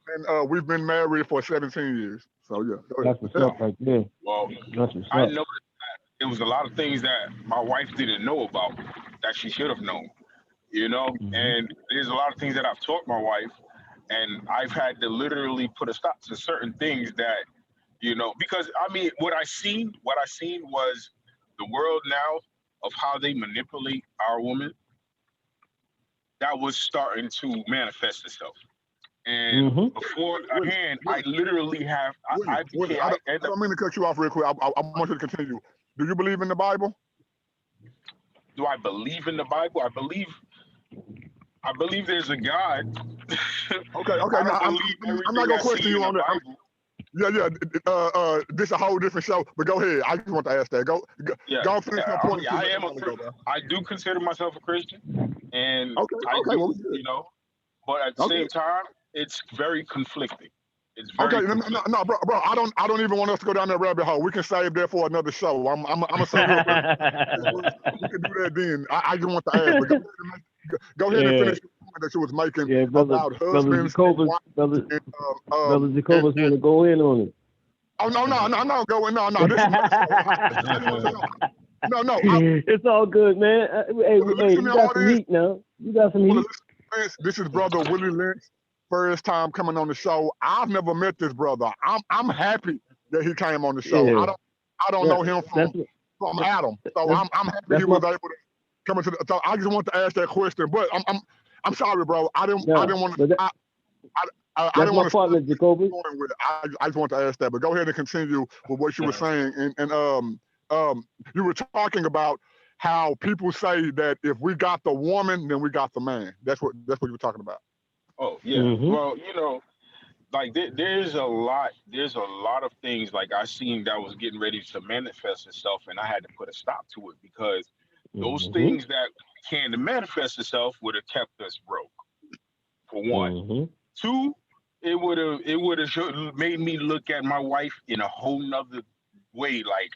we've been married for 17 years. So yeah. That's what's up right there. Well, I noticed that there was a lot of things that my wife didn't know about that she should have known, you know? And there's a lot of things that I've taught my wife, and I've had to literally put a stop to certain things that, you know, because I mean, what I seen was the world now of how they manipulate our women. That was starting to manifest itself. And beforehand, I literally have. I don't mean to cut you off real quick. I want you to continue. Do you believe in the Bible? Do I believe in the Bible? I believe there's a God. Okay. I'm not gonna question you on that. Yeah. This is a whole different show. But go ahead. I just want to ask that. Go finish your point. I do consider myself a Christian, and well, you know, but at the same time, it's very conflicting. It's very conflicting. No, bro. I don't even want us to go down that rabbit hole. We can save that for another show. I'm gonna say real quick. We can do that then. I just want to ask. But go ahead and finish the point that you was making about husbands. Brother Jacobus want to go in on it. Oh no, going no. This is no. It's all good, man. Hey, you got some heat now. You got some heat. This is Brother Willie Lynch. First time coming on the show. I've never met this brother. I'm happy that he came on the show. Yeah. I don't know him from Adam. So I'm happy he was able to come into the. So I just want to ask that question. But I'm sorry, bro. I didn't want to. I didn't want to. Partner, Jacoby. I just want to ask that. But go ahead and continue with what you were saying. And you were talking about how people say that if we got the woman, then we got the man. That's what you were talking about. Oh yeah. Well, you know, like there's a lot of things like I seen that was getting ready to manifest itself, and I had to put a stop to it because those things that began to manifest itself would have kept us broke. For one, 2, it would have made me look at my wife in a whole nother way. Like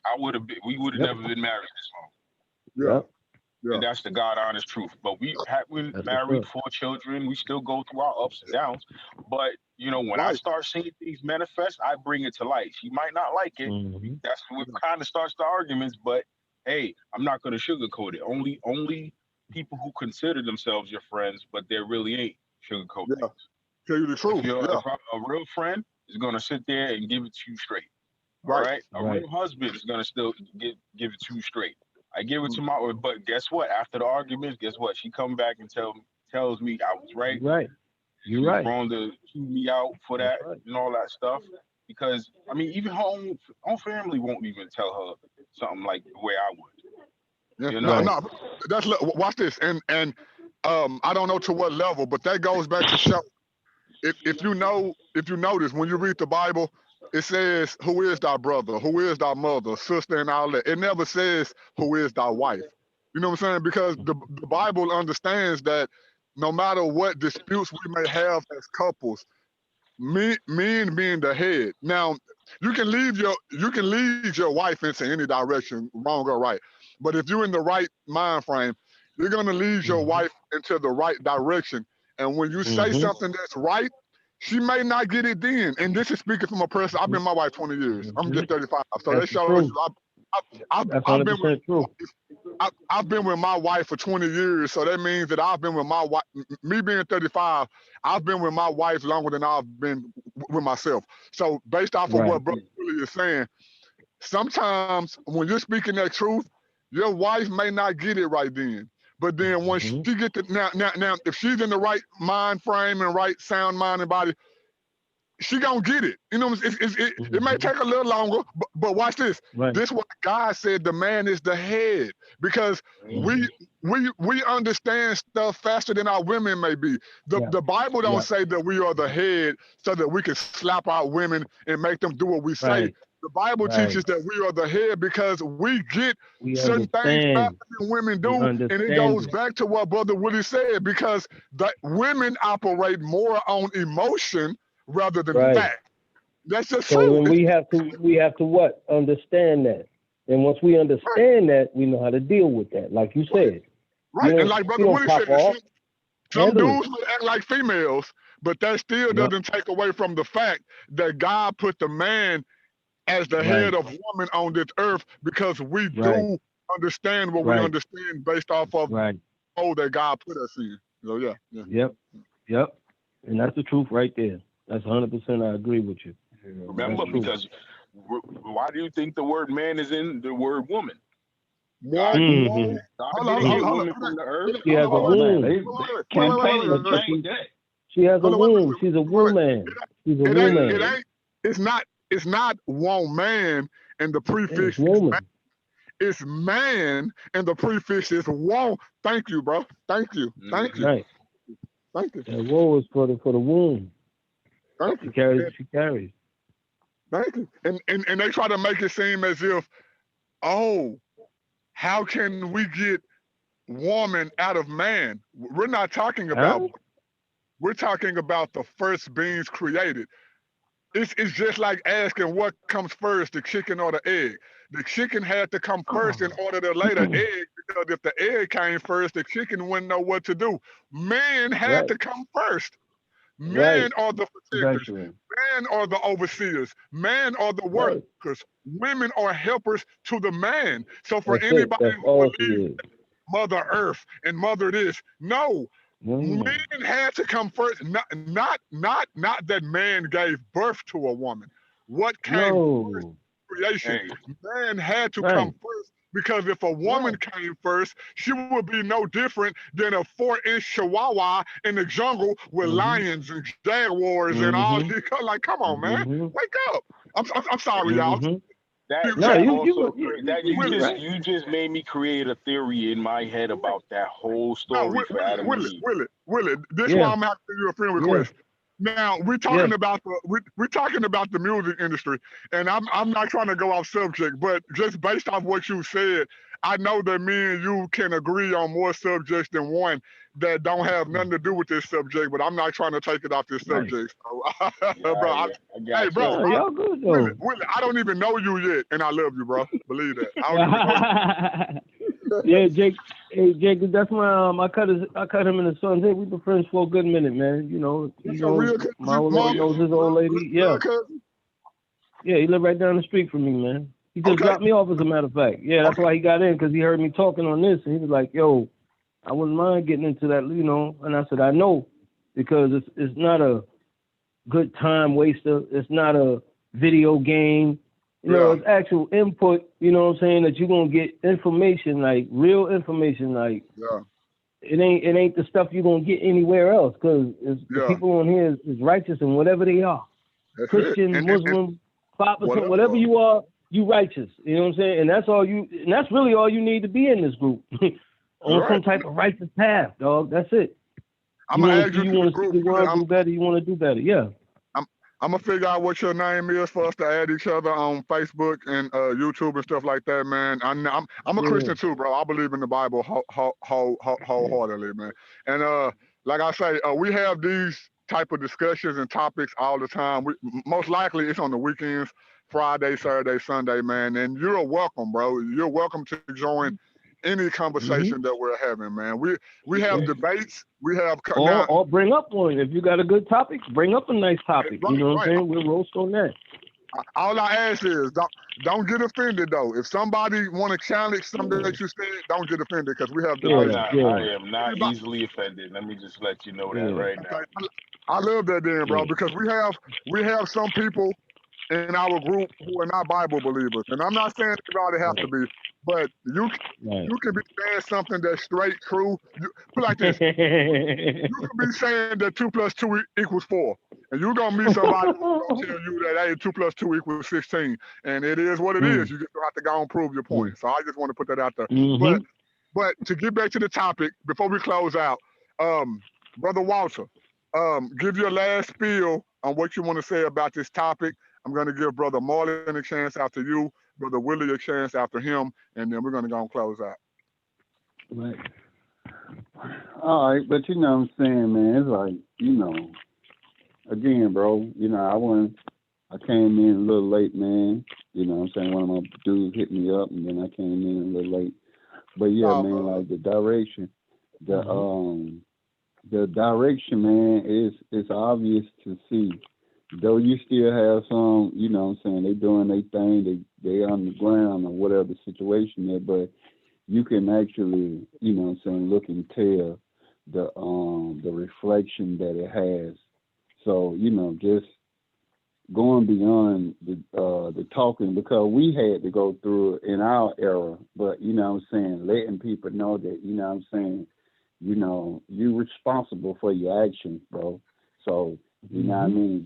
we would have Yep. never been married this long. Yeah. Yep. Yeah. And that's the God honest truth. But we're That's married, what's up. 4 children. We still go through our ups and downs. But you know, when I Right. start seeing things manifest, I bring it to light. She might not like it. Mhm. That's what kind of starts the arguments. But hey, I'm not gonna sugarcoat it. Only people who consider themselves your friends, but they really ain't sugarcoat Yeah. things. Tell you the If truth. you're Yeah. if a real friend is gonna sit there and give it to you straight. All Right. right. A Right. real husband is gonna still give it to you straight. I give it to my, but guess what? After the arguments, guess what? She come back and tells me I was right. You're right. She You're was right. wrong to chew me out for That's that right. and all that stuff. Because I mean, even her own family won't even tell her something like the way I would. Yeah. You No, know? Right. no. That's watch this, and I don't know to what level, but that goes back to show if you notice when you read the Bible, it says who is thy brother, who is thy mother, sister, and all that. It never says who is thy wife. You know what I'm saying? Because the Bible understands that no matter what disputes we may have as couples, men being the head. Now, you can lead your wife into any direction, wrong or right. But if you're in the right mind frame, you're gonna lead your Mhm. wife into the right direction. And when you say Mhm. something that's right, she may not get it then. And this is speaking from a person. I've been my wife 20 years. I'm just 35. So that That's the shows truth. you That's I've been with 100% true. I've been with my wife for 20 years, so that means that I've been with my wife. Me being 35, I've been with my wife longer than I've been with myself. So based off of Right. what Brother Willie is saying, sometimes when you're speaking that truth, your wife may not get it right then. But then once Mhm. she get the now, if she's in the right mind frame and right sound mind and body, she gonna get it. You know, it may Mhm. take a little longer, but watch this. Right. This what God said: the man is the head, because Mhm. we understand stuff faster than our women may be. Yeah. The Bible don't Yeah. say that we are the head so that we can slap our women and make them do what we say. Right. The Bible Right. teaches that we are the head because we get We certain things faster understand. than women We do, and it understand goes it. back to what Brother Willie said, because the women operate more on emotion rather than Right. fact. That's just So true. then we have to what? Understand that. And once we understand that, we know how to deal with that. Like you said. Right. You And don't like Brother pop Willie said, off. some Handle it. dudes will act like females, but that still Yep. doesn't take away from the fact that God put the man as the Right. head of woman on this earth, because we Right. do understand what we Right. understand based off of Right. all that God put us in. So yeah. Yep. And that's the truth right there. That's 100%. I agree with you. Remember, That's true. because why do you think the word man is in the word woman? Whoa, Mhm. whoa. God Hold didn't on, get hold woman on. from the earth. She has a Hold on, womb. They wait, campaigning to wait. change that. She has a Hold on, wait. womb. She's a woman. She's a It woman. ain't. It's not one man and the It's prefix is woman. man. It's man and the prefix is one. Thank you, bro. Thank you. Right. Thank you. That woe is for the womb. Thank She you. carries. Thank you. And they try to make it seem as if, oh, how can we get woman out of man? We're not talking about. Huh? We're talking about the first beings created. It's just like asking what comes first, the chicken or the egg. The chicken had to come first in order to lay the egg, because if the egg came first, the chicken wouldn't know what to do. Man had Right. to come first. Right. Men are the protectors. Eventually. Men are the overseers. Men are the Right. workers. Women are helpers to the man. So for That's it. anybody That's who all she believes is. Mother Earth and Mother this, no. Mm. Men had to come first. Not that man gave birth to a woman. What came first? No. Creation. Hey, Man had to Right. come first, because if a woman came first, she would be no different than a 4-inch chihuahua in the jungle with Mhm. lions and jaguars and all. Mhm. Like, come on, man, Mhm. wake up. I'm sorry, y'all. Mhm. that No, that you also you that you right. you just made me create a theory in my head about that whole No, story for Adam and Eve. Willie. This Yeah. why I'm asking you a friend Yeah. request. Now we're Yeah. talking about we're talking about the music industry, and I'm not trying to go off subject, but just based off what you said, I know that me and you can agree on more subjects than one that don't have nothing to do with this subject, but I'm not trying to take it off this Right. subject. So, Yeah, bro, I got hey, you. bro, Yeah, y'all good though. Willie, I don't even know you yet, and I love you, bro. Believe that. I don't even know you. Yeah, Jake. Hey, Jake, that's my I cut him in the sun. Hey, we've been friends for a good minute, man. You know, That's a real cousin. my old lady knows his old lady. Yeah, Cousin? yeah, he lived right down the street from me, man. He just Okay. dropped me off, as a matter of fact. Yeah, that's why he got in, because he heard me talking on this, and he was like, "Yo, I wouldn't mind getting into that, you know." And I said, "I know, because it's not a good time waster. It's not a video game. You know, it's actual input, you know what I'm saying, that you're going to get information, like real information, like it ain't the stuff you're going to get anywhere else, because the people on here is righteous in whatever they are. That's Christian, Muslim, 5%, whatever you are, you righteous. You know what I'm saying? And that's really all you need to be in this group. On some type of righteous path, dog. That's it. I'm going to add you to the see the world do better, you want to do better. Yeah. I'm gonna figure out what your name is for us to add each other on Facebook and YouTube and stuff like that, man. I'm a Christian too, bro. I believe in the Bible wholeheartedly, man. And like I say, we have these type of discussions and topics all the time. Most likely it's on the weekends, Friday, Saturday, Sunday, man. And you're welcome, bro. You're welcome to join any conversation that we're having, man. We have debates. We have or bring up one. If you got a good topic, bring up a nice topic. You know what I'm saying? We'll roast on that. All I ask is don't get offended though. If somebody want to challenge something that you said, don't get offended, because we have debates. I am not easily offended. Let me just let you know that right now. I love that, then, bro, because we have some people in our group who are not Bible believers, and I'm not saying everybody have to be, but you can be saying something that's straight true. Put like this: you can be saying that 2 + 2 = 4, and you're gonna meet somebody who's gonna tell you that 2 + 2 = 16, and it is what it is. You just have to go and prove your point. So I just want to put that out there. But to get back to the topic before we close out, Brother Walter, give your last spiel on what you want to say about this topic. I'm going to give Brother Marlon a chance after you, Brother Willie a chance after him, and then we're going to go and close out. Right. All right, but you know what I'm saying, man, it's like, you know, again, bro, you know, I came in a little late, man. You know what I'm saying? One of my dudes hit me up, and then I came in a little late. But yeah, man, like the direction, the direction, man, is obvious to see. Though you still have some, you know what I'm saying, they doing their thing, they on the ground or whatever the situation is, but you can actually, you know what I'm saying, look and tell the reflection that it has. So, you know, just going beyond the talking, because we had to go through it in our era, but, you know what I'm saying, letting people know that, you know what I'm saying, you know, you're responsible for your actions, bro. So, you know what I mean?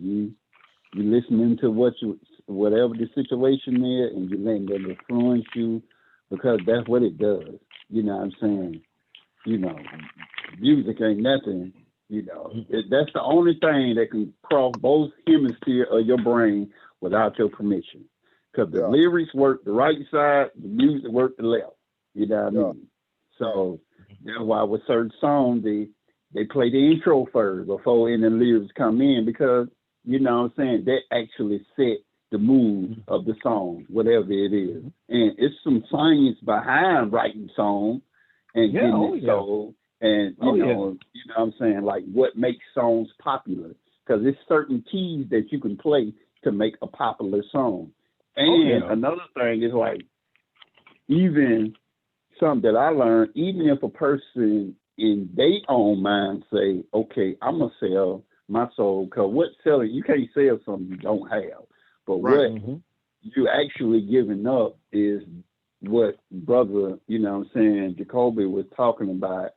You listening to whatever the situation is, and you letting them influence you, because that's what it does. You know what I'm saying? You know, music ain't nothing. You know, that's the only thing that can cross both hemispheres of your brain without your permission. Because the lyrics work the right side, the music work the left. You know what I mean? So that's why with certain songs, they play the intro first before any lyrics come in, because, you know what I'm saying, that actually set the mood of the song, whatever it is. And it's some science behind writing songs and getting it sold. And, you know what I'm saying, like what makes songs popular. Because there's certain keys that you can play to make a popular song. And another thing is, like, even something that I learned, even if a person in their own mind say, okay, I'm going to sell my soul, because what selling, you can't sell something you don't have. But what you actually giving up is what brother, you know what I'm saying, Jacoby was talking about,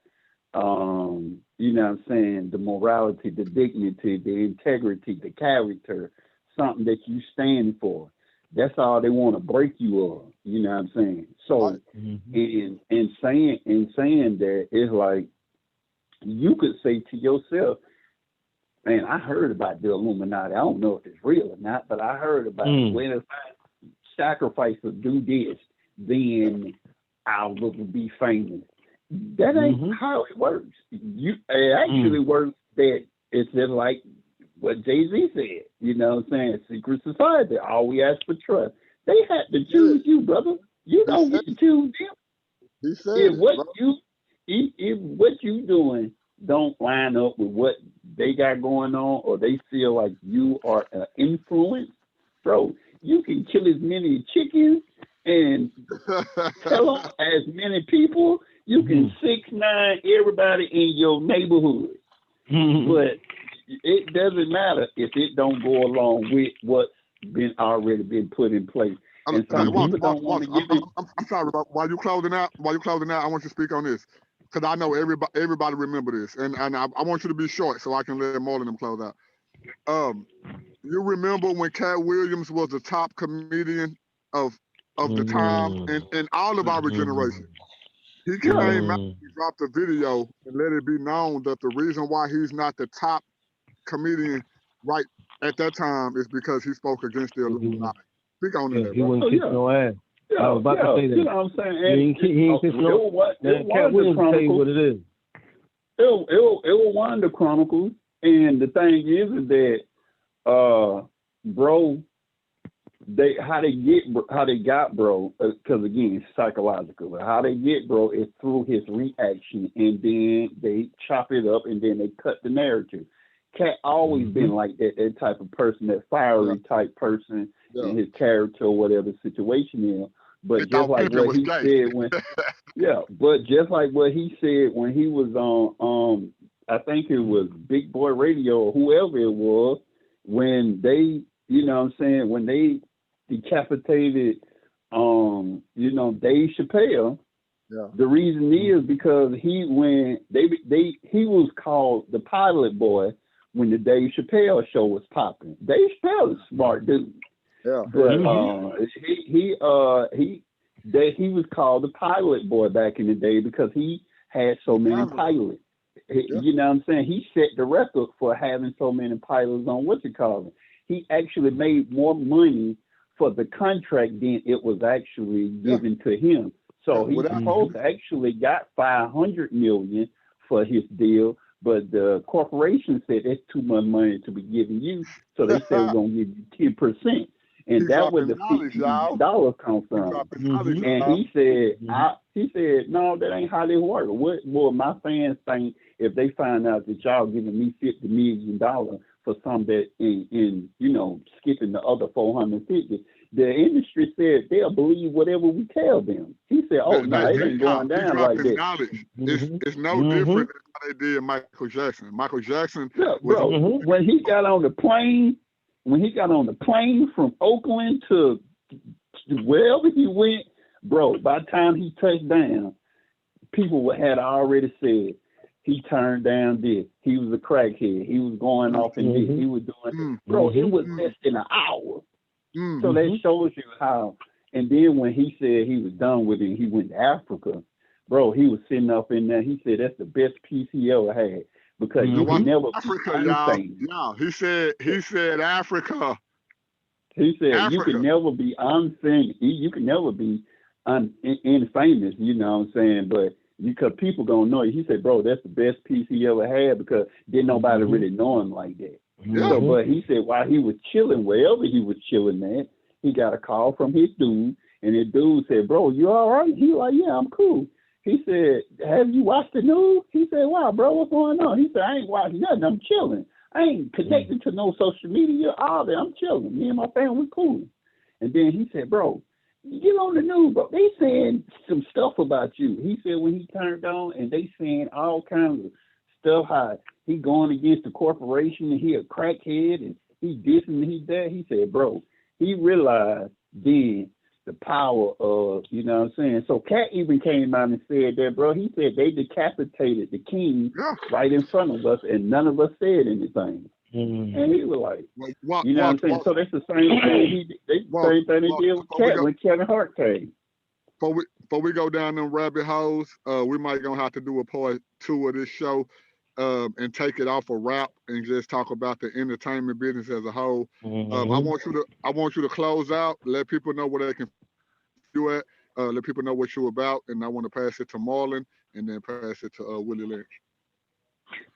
you know what I'm saying, the morality, the dignity, the integrity, the character, something that you stand for. That's all they want to break you of, you know what I'm saying? So in saying that, it's like you could say to yourself, man, I heard about the Illuminati. I don't know if it's real or not, but I heard about it. When if I sacrifice or do this, then I'll look and be famous. That ain't how it works. It actually works that it's just like what Jay-Z said, you know what I'm saying? Secret society, all we ask for trust. They had to choose you, brother. You don't get to choose them. He said If what you doing don't line up with what they got going on, or they feel like you are an influence, bro, you can kill as many chickens and tell on as many people. You can 6ix9ine everybody in your neighborhood, but it doesn't matter if it don't go along with what's already been put in place. And some people don't want to give it. I'm sorry, while you closing out, I want you to speak on this, because I know everybody remember this, and I want you to be short so I can let more of them close out. You remember when Cat Williams was the top comedian of the time and all of our generation? He came out and dropped a video and let it be known that the reason why he's not the top comedian right at that time is because he spoke against the Illuminati. Speak on that. He wouldn't kick no ass. I was about to say that. You know what I'm saying? He ain't kiss no ass. Cat Williams tell you what it is. It was one of the Chronicles, and the thing is that bro, how they got bro, because again it's psychological. How they get bro is through his reaction, and then they chop it up, and then they cut the narrative. Cat always been like that type of person, that fiery type person in his character or whatever situation is. But just like what he said when, but just like what he said when he was on, I think it was Big Boy Radio or whoever it was, when they, you know what I'm saying, when they decapitated, Dave Chappelle. The reason is because he was called the pilot boy when the Dave Chappelle show was popping. Dave Chappelle is a smart dude. But he was called the pilot boy back in the day because he had so many pilots. You know what I'm saying? He set the record for having so many pilots on He actually made more money for the contract than it was actually given to him. So he supposed to actually got $500 million for his deal, but the corporation said that's too much money to be giving you. So they said we're gonna give you 10%. And that was the $50 million come from. And he said, no, that ain't how they work. What will my fans think if they find out that y'all giving me $50 million for some that in skipping the other 450? The industry said they'll believe whatever we tell them. He said, "Oh no, it ain't going down like that." Knowledge. It's no different than how they did Michael Jackson. Michael Jackson, when he got on the plane, from Oakland to wherever he went, bro, by the time he touched down, people had already said he turned down this. He was a crackhead. He was going off in this. He was doing, bro. It was less than an hour. So that shows you how. And then when he said he was done with it, he went to Africa. Bro, he was sitting up in there. He said that's the best piece he ever had because you can never Africa, y'all. He said Africa. He said you can never be unfamous. You can never be infamous. You know what I'm saying? But because people gonna know you. He said, bro, that's the best piece he ever had because didn't nobody really know him like that. So, but he said while he was chilling, wherever he was chilling at, he got a call from his dude, and the dude said, bro, you all right? He like, yeah, I'm cool. He said, have you watched the news? He said, wow, bro, what's going on? He said, I ain't watching nothing. I'm chilling. I ain't connected to no social media, all that. I'm chilling. Me and my family cool. And then he said, bro, get on the news, bro. They saying some stuff about you. He said when he turned on, and they saying all kinds of stuff, how he going against the corporation and he a crackhead and he this and he that. He said, bro, he realized then the power of, you know what I'm saying? So Cat even came out and said that, bro. He said they decapitated the king right in front of us and none of us said anything. And he was like, you know what I'm saying? So that's the same thing same thing they did with Cat when Kevin Hart came. Before we go down them rabbit holes, we might gonna have to do a part 2 of this show. And take it off a wrap and just talk about the entertainment business as a whole. I want you to close out, let people know where they can do it, let people know what you're about, and I want to pass it to Marlon and then pass it to Willie Lynch.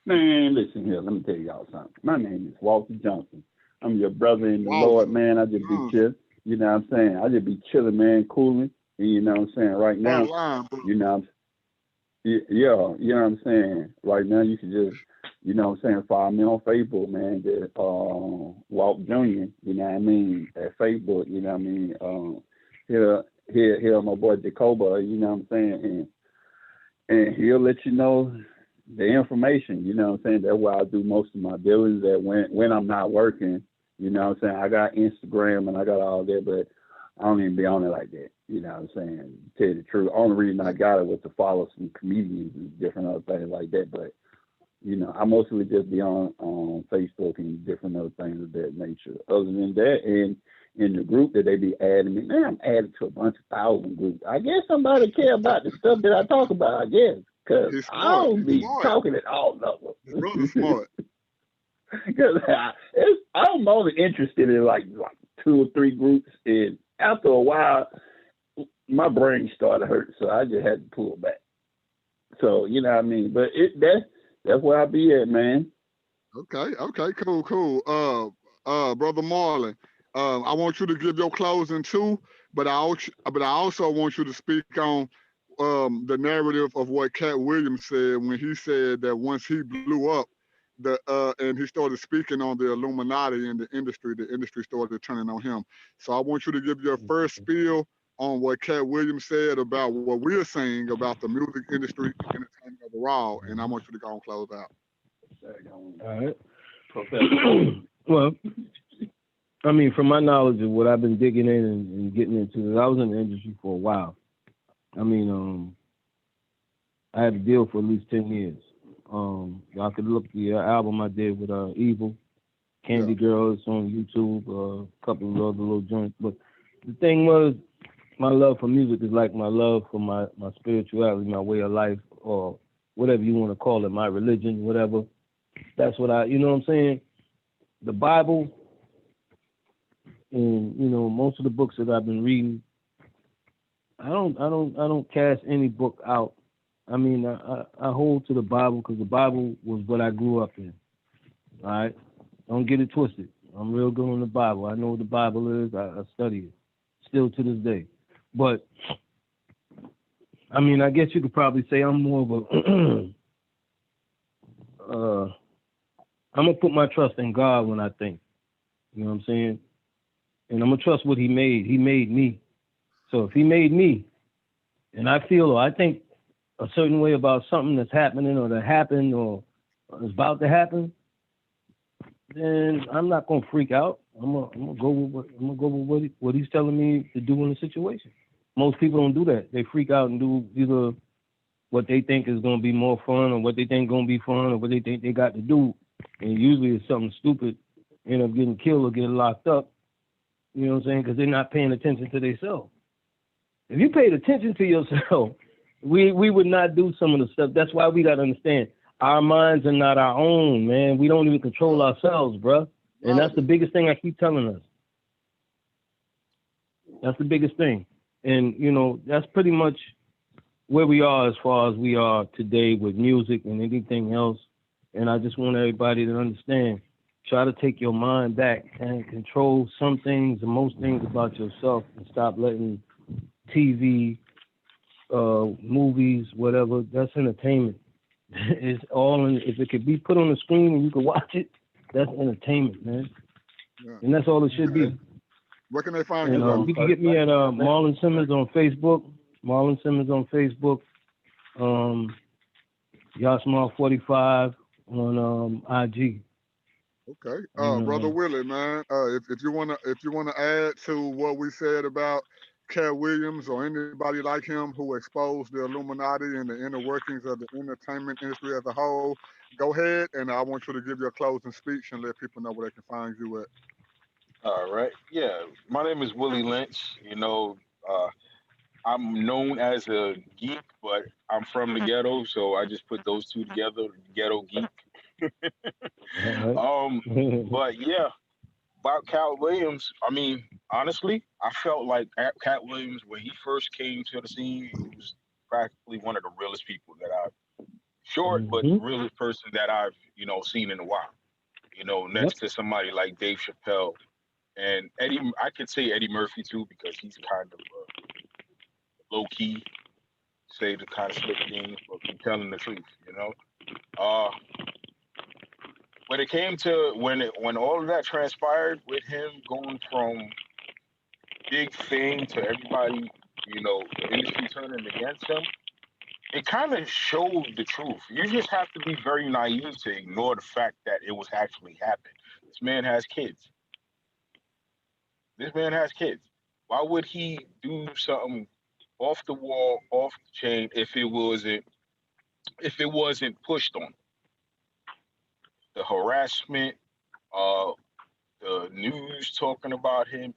Man, listen here. Let me tell y'all something. My name is Walter Johnson. I'm your brother in the Walter. Lord, man. I just be chill. You know what I'm saying? I just be chilling, man, cooling. And you know what I'm saying? Right now, you know, yeah, you know what I'm saying? Right now, you can just, you know what I'm saying, follow me on Facebook, man. Just, Walt Jr., you know what I mean, at Facebook, you know what I mean? Here, my boy Takeover, you know what I'm saying? And he'll let you know the information, you know what I'm saying? That's where I do most of my dealings, that when I'm not working, you know what I'm saying? I got Instagram and I got all that, but I don't even be on it like that, you know what I'm saying? To tell you the truth, only reason I got it was to follow some comedians and different other things like that, but, you know, I mostly just be on Facebook and different other things of that nature. Other than that, and in the group that they be adding me, man, I'm added to a bunch of 1,000 groups. I guess somebody care about the stuff that I talk about, I guess. Because I don't be talking at all of them. His brother's smart. Because I'm only interested in like 2 or 3 groups, and after a while, my brain started hurting, so I just had to pull back. So, you know what I mean? But that's where I be at, man. Okay, cool. Brother Marlon, I want you to give your closing too, but I also want you to speak on the narrative of what Cat Williams said when he said that once he blew up, and he started speaking on the Illuminati and the industry started turning on him. So I want you to give your first spiel on what Cat Williams said about what we're saying about the music industry and entertainment overall, and I want you to go and close out. All right. Well, I mean, from my knowledge of what I've been digging in and getting into, I was in the industry for a while. I mean, I had a deal for at least 10 years. Y'all could look the album I did with Evil, Candy Girls on YouTube, a couple of other little joints. But the thing was, my love for music is like my love for my spirituality, my way of life, or whatever you want to call it, my religion, whatever. That's what you know what I'm saying? The Bible and, you know, most of the books that I've been reading, I don't cast any book out. I mean, I hold to the Bible because the Bible was what I grew up in. All right? Don't get it twisted. I'm real good on the Bible. I know what the Bible is. I study it still to this day. But, I mean, I guess you could probably say I'm more of a I'm going to put my trust in God when I think. You know what I'm saying? And I'm going to trust what he made. He made me. So if he made me, and I feel or I think a certain way about something that's happening or that happened or is about to happen, then I'm not going to freak out. I'm gonna go with what he's telling me to do in the situation. Most people don't do that. They freak out and do either what they think is going to be more fun or what they think is going to be fun or what they think they got to do. And usually it's something stupid, end up getting killed or getting locked up. You know what I'm saying? Because they're not paying attention to themselves. If you paid attention to yourself, we would not do some of the stuff. That's why we got to understand our minds are not our own, man. We don't even control ourselves, bro. And that's the biggest thing I keep telling us. That's the biggest thing. And, you know, that's pretty much where we are as far as we are today with music and anything else. And I just want everybody to understand, try to take your mind back and control some things and most things about yourself and stop letting TV, movies, whatever, that's entertainment. It's all in, if it could be put on the screen and you can watch it, that's entertainment, man. Yeah. And that's all it should be. Where can they find you? You can get me at Marlon Simmons on Facebook. Marlon Simmons on Facebook. Yasmal45 on IG. Okay, Brother Willie, man. If you wanna add to what we said about Cat Williams or anybody like him who exposed the Illuminati and the inner workings of the entertainment industry as a whole, go ahead, and I want you to give your closing speech and let people know where they can find you at. All right. Yeah, my name is Willie Lynch. You know, I'm known as a geek, but I'm from the ghetto, so I just put those two together, ghetto geek. But yeah, about Cat Williams, I mean, honestly, I felt like Cat Williams, when he first came to the scene, he was practically one of the realest people that I've but realest person that I've, seen in a while. Next to somebody like Dave Chappelle and Eddie. I could say Eddie Murphy too, because he's kind of low key, say the kind of slick things, but be telling the truth. When it came to when all of that transpired with him going from big fame to everybody, the industry turning against him, it kind of showed the truth. You just have to be very naive to ignore the fact that it was actually happening. This man has kids. Why would he do something off the wall, off the chain, if it wasn't pushed on? The harassment, the news talking about him,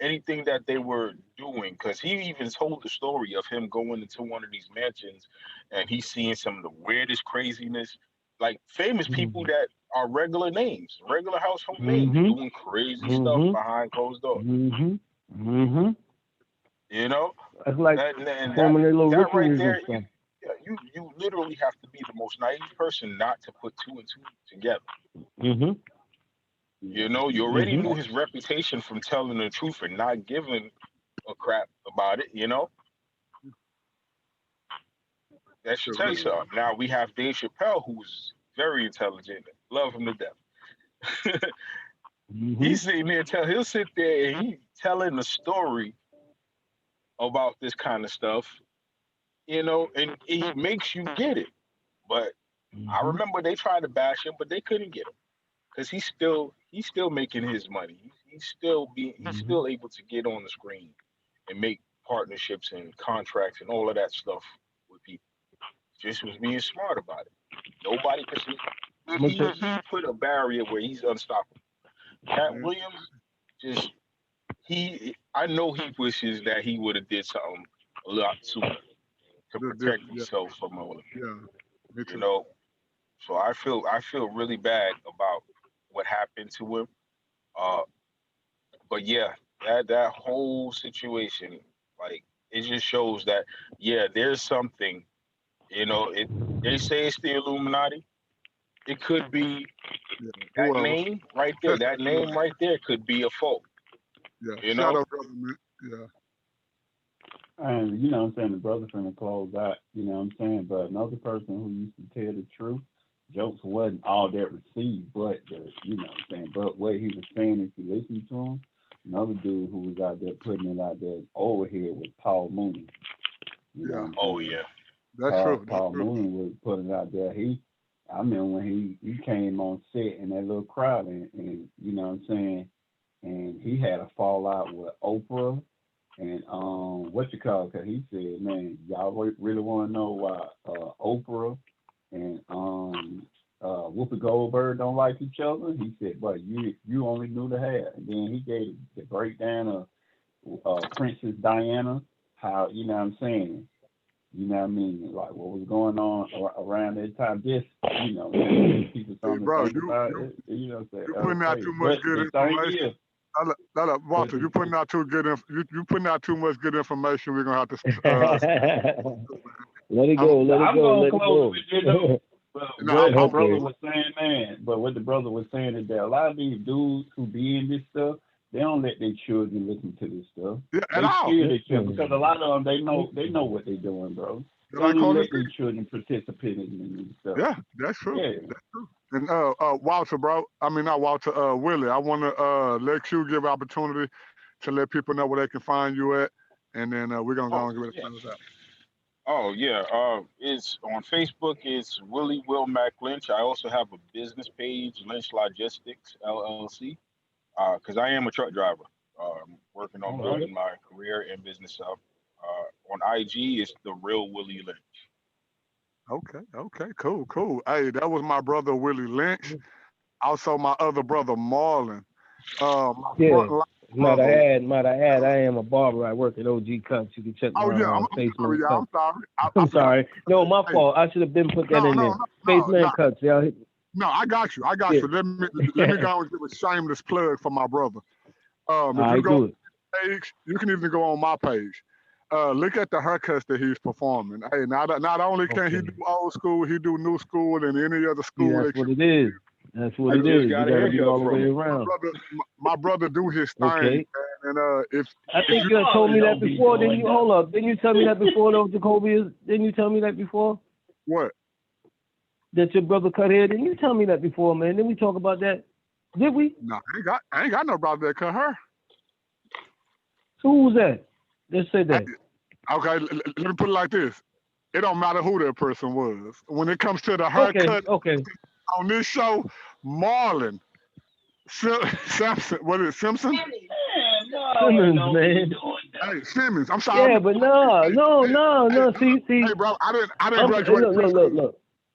anything that they were doing, because he even told the story of him going into one of these mansions and he's seeing some of the weirdest craziness, like famous people that are regular names, regular household names, doing crazy stuff behind closed doors. That's like forming their little that right rituals there, and stuff. you literally have to be the most naive person not to put two and two together. You already knew his reputation from telling the truth and not giving a crap about it, That should tell you something. Now we have Dave Chappelle, who's very intelligent, love him to death. He's sitting there, he'll sit there and he's telling the story about this kind of stuff, and he makes you get it. But I remember they tried to bash him, but they couldn't get him. Because he's still making his money. He's still able to get on the screen and make partnerships and contracts and all of that stuff with people. Just was being smart about it. Nobody could see. He put a barrier where he's unstoppable. Cat Williams, I know he wishes that he would have did something a lot sooner to protect himself from all of it. So I feel really bad about what happened to him. But yeah, that whole situation, like, it just shows that there's something, they say it's the Illuminati. It could be that name right there. That name right there could be a fault. Shadow government. And what I'm saying, the brother finna close out, what I'm saying? But another person who used to tell the truth, jokes wasn't all that received, but but what he was saying, if you listen to him, another dude who was out there putting it out there overhead was Paul Mooney. That's true. Paul Mooney was putting it out there. I remember when he came on set in that little crowd, and you know what I'm saying, and he had a fallout with Oprah and because he said, man, y'all really want to know why Oprah and Whoopi Goldberg don't like each other? He said, but you only knew the half. And then he gave the breakdown of Princess Diana, how, you know what I'm saying, you know what I mean, like what was going on around that time. Just, people something to think about it. You know what I'm saying? You're putting out too much good information. Walter, you're putting out you putting out too much good information. We're gonna have to let it go. Let it go. Let it go. What the brother was saying, man. But what the brother was saying is that a lot of these dudes who be in this stuff, they don't let their children listen to this stuff. Yeah, they steer their children because a lot of them they know what they're doing, bro. They don't even let their children participate in this stuff. Yeah, that's true. Yeah. That's true. And Walter, bro. I mean, not Walter. Willie. I want to let you give opportunity to let people know where they can find you at, and then we're gonna go and give it a thumbs up. Oh yeah, it's on Facebook. It's Willie Will Mac Lynch. I also have a business page, Lynch Logistics LLC, because I am a truck driver. Working on building my career and business up. On IG, it's The Real Willie Lynch. Okay, cool. Hey, that was my brother Willie Lynch. Also, my other brother Marlon. Might I add, I am a barber. I work at OG Cuts. You can check my Facebook. I'm sorry. No, my fault. I should have been put that in there. Spaceman Cuts, No, I got you. Let me go and give a shameless plug for my brother. If I you do go it. page, you can even go on my page. Look at the haircuts that he's performing. Hey, not only can he Okay. do old school, he do new school and any other See, school that's that what you. it is. That's what I it just is. got You a got to be haircut all the from way him. around. My brother do his thing, Okay. and if I think you you had told me that before. Didn't you? Hold up. Didn't you tell me that before, though, Jacoby? Didn't you tell me that before? what? That your brother cut hair? Didn't you tell me that before, man? Didn't we talk about that? Did we? No, I ain't got no brother that cut her. Who was that? Just say that. Okay, let me put it like this. It don't matter who that person was. When it comes to the Okay. haircut Okay. on this show, Marlon Simpson, what is it, Simpson? Simmons, man. Hey, Simmons. I'm sorry. Yeah, but no. See. Hey, bro, I didn't Hey, graduate look. preschool.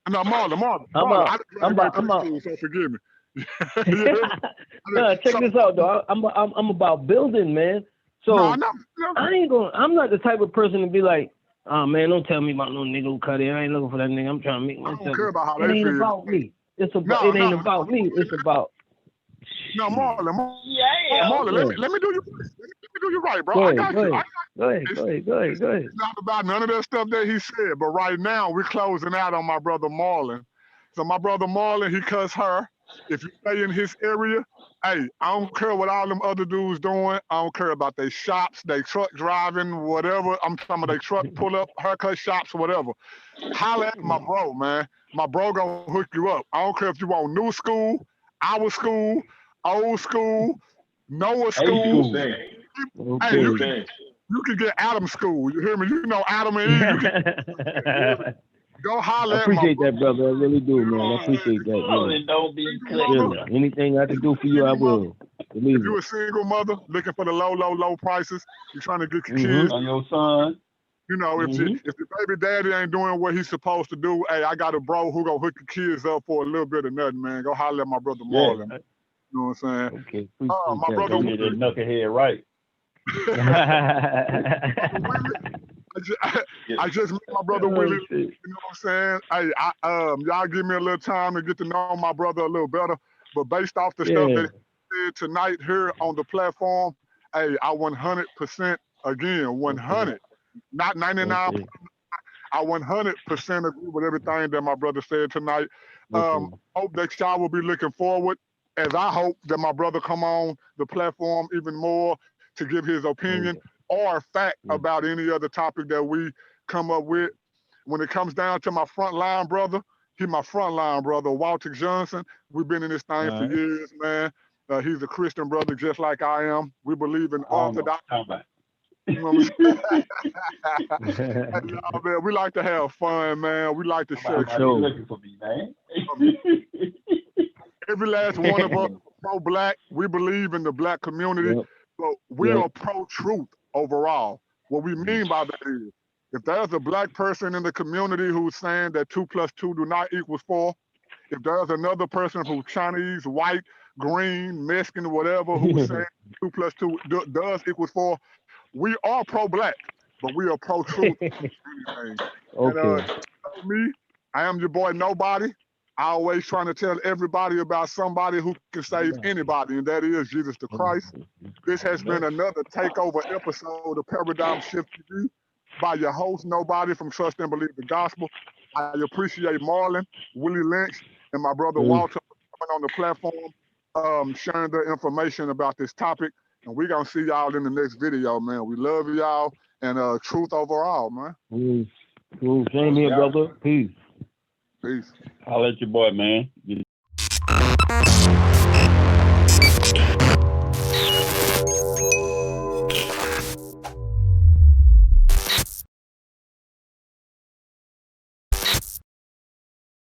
No, Marlon. I didn't graduate preschool, so forgive me. You hear me? No, check this out, though. I'm about building, man. So No, I know. I'm not the type of person to be like, oh man, don't tell me about no nigga who cut hair. I ain't looking for that nigga. I'm trying to make I myself. don't care about how It they ain't feel. about me. It ain't No, about me. It's about. No, Marlon. Marlon, let me do you right. Let me do you right, bro. Go I ahead. got Go you. ahead. It's not about none of that stuff that he said. But right now, we're closing out on my brother Marlon. So my brother Marlon, he cuts her. If you stay in his area, hey, I don't care what all them other dudes doing. I don't care about their shops, they truck driving, whatever. I'm talking about they truck pull up, haircut shops, whatever. Holla at my bro, man. My bro gonna hook you up. I don't care if you want new school, our school, old school, Noah school. Hey, you can get Adam school. You hear me? You know Adam and Eve. You can go holler I at my appreciate bro. that, brother. I really do, man. I appreciate that. Really. Anything I can do for you, I will. Believe If you're it. a single mother looking for the low prices, you're trying to get your kids. On your son. You know, if the baby daddy ain't doing what he's supposed to do, hey, I got a bro who gonna hook the kids up for a little bit of nothing, man. Go holler at my brother Marlon. Yeah. You know what I'm saying? Okay. My brother Get that knucklehead right. I just met my brother Willie. You know what I'm saying? Hey, y'all give me a little time to get to know my brother a little better. But based off the stuff that he said tonight here on the platform, hey, I 100% again, 100, not 99. I 100% agree with everything that my brother said tonight. Hope that y'all will be looking forward, as I hope that my brother come on the platform even more to give his opinion or fact about any other topic that we come up with. When it comes down to my frontline brother, he's my frontline brother, Walter Johnson. We've been in this thing for years, man. He's a Christian brother just like I am. We believe in Orthodox. You know what I'm saying? Hey, man, we like to have fun, man. We like to share. Looking for me, man. Every last one of us pro-black. We believe in the black community, but we are pro-truth overall. What we mean by that is, if there's a black person in the community who's saying that 2 + 2 do not equal 4, if there's another person who's Chinese, white, green, Mexican, whatever, who's saying 2 + 2 does equal 4, we are pro-black, but we are pro-truth. And me, I am your boy NoBody. I always trying to tell everybody about somebody who can save anybody, and that is Jesus the Christ. This has been another takeover episode of Paradigm Shift TV by your host, NoBody from Trust and Believe the Gospel. I appreciate Marlon, Willie Lynch, and my brother Walter coming on the platform, sharing their information about this topic. And we're going to see y'all in the next video, man. We love y'all, and truth overall, man. Cool. Same here, brother. Peace. Peace. I'll let your boy, man.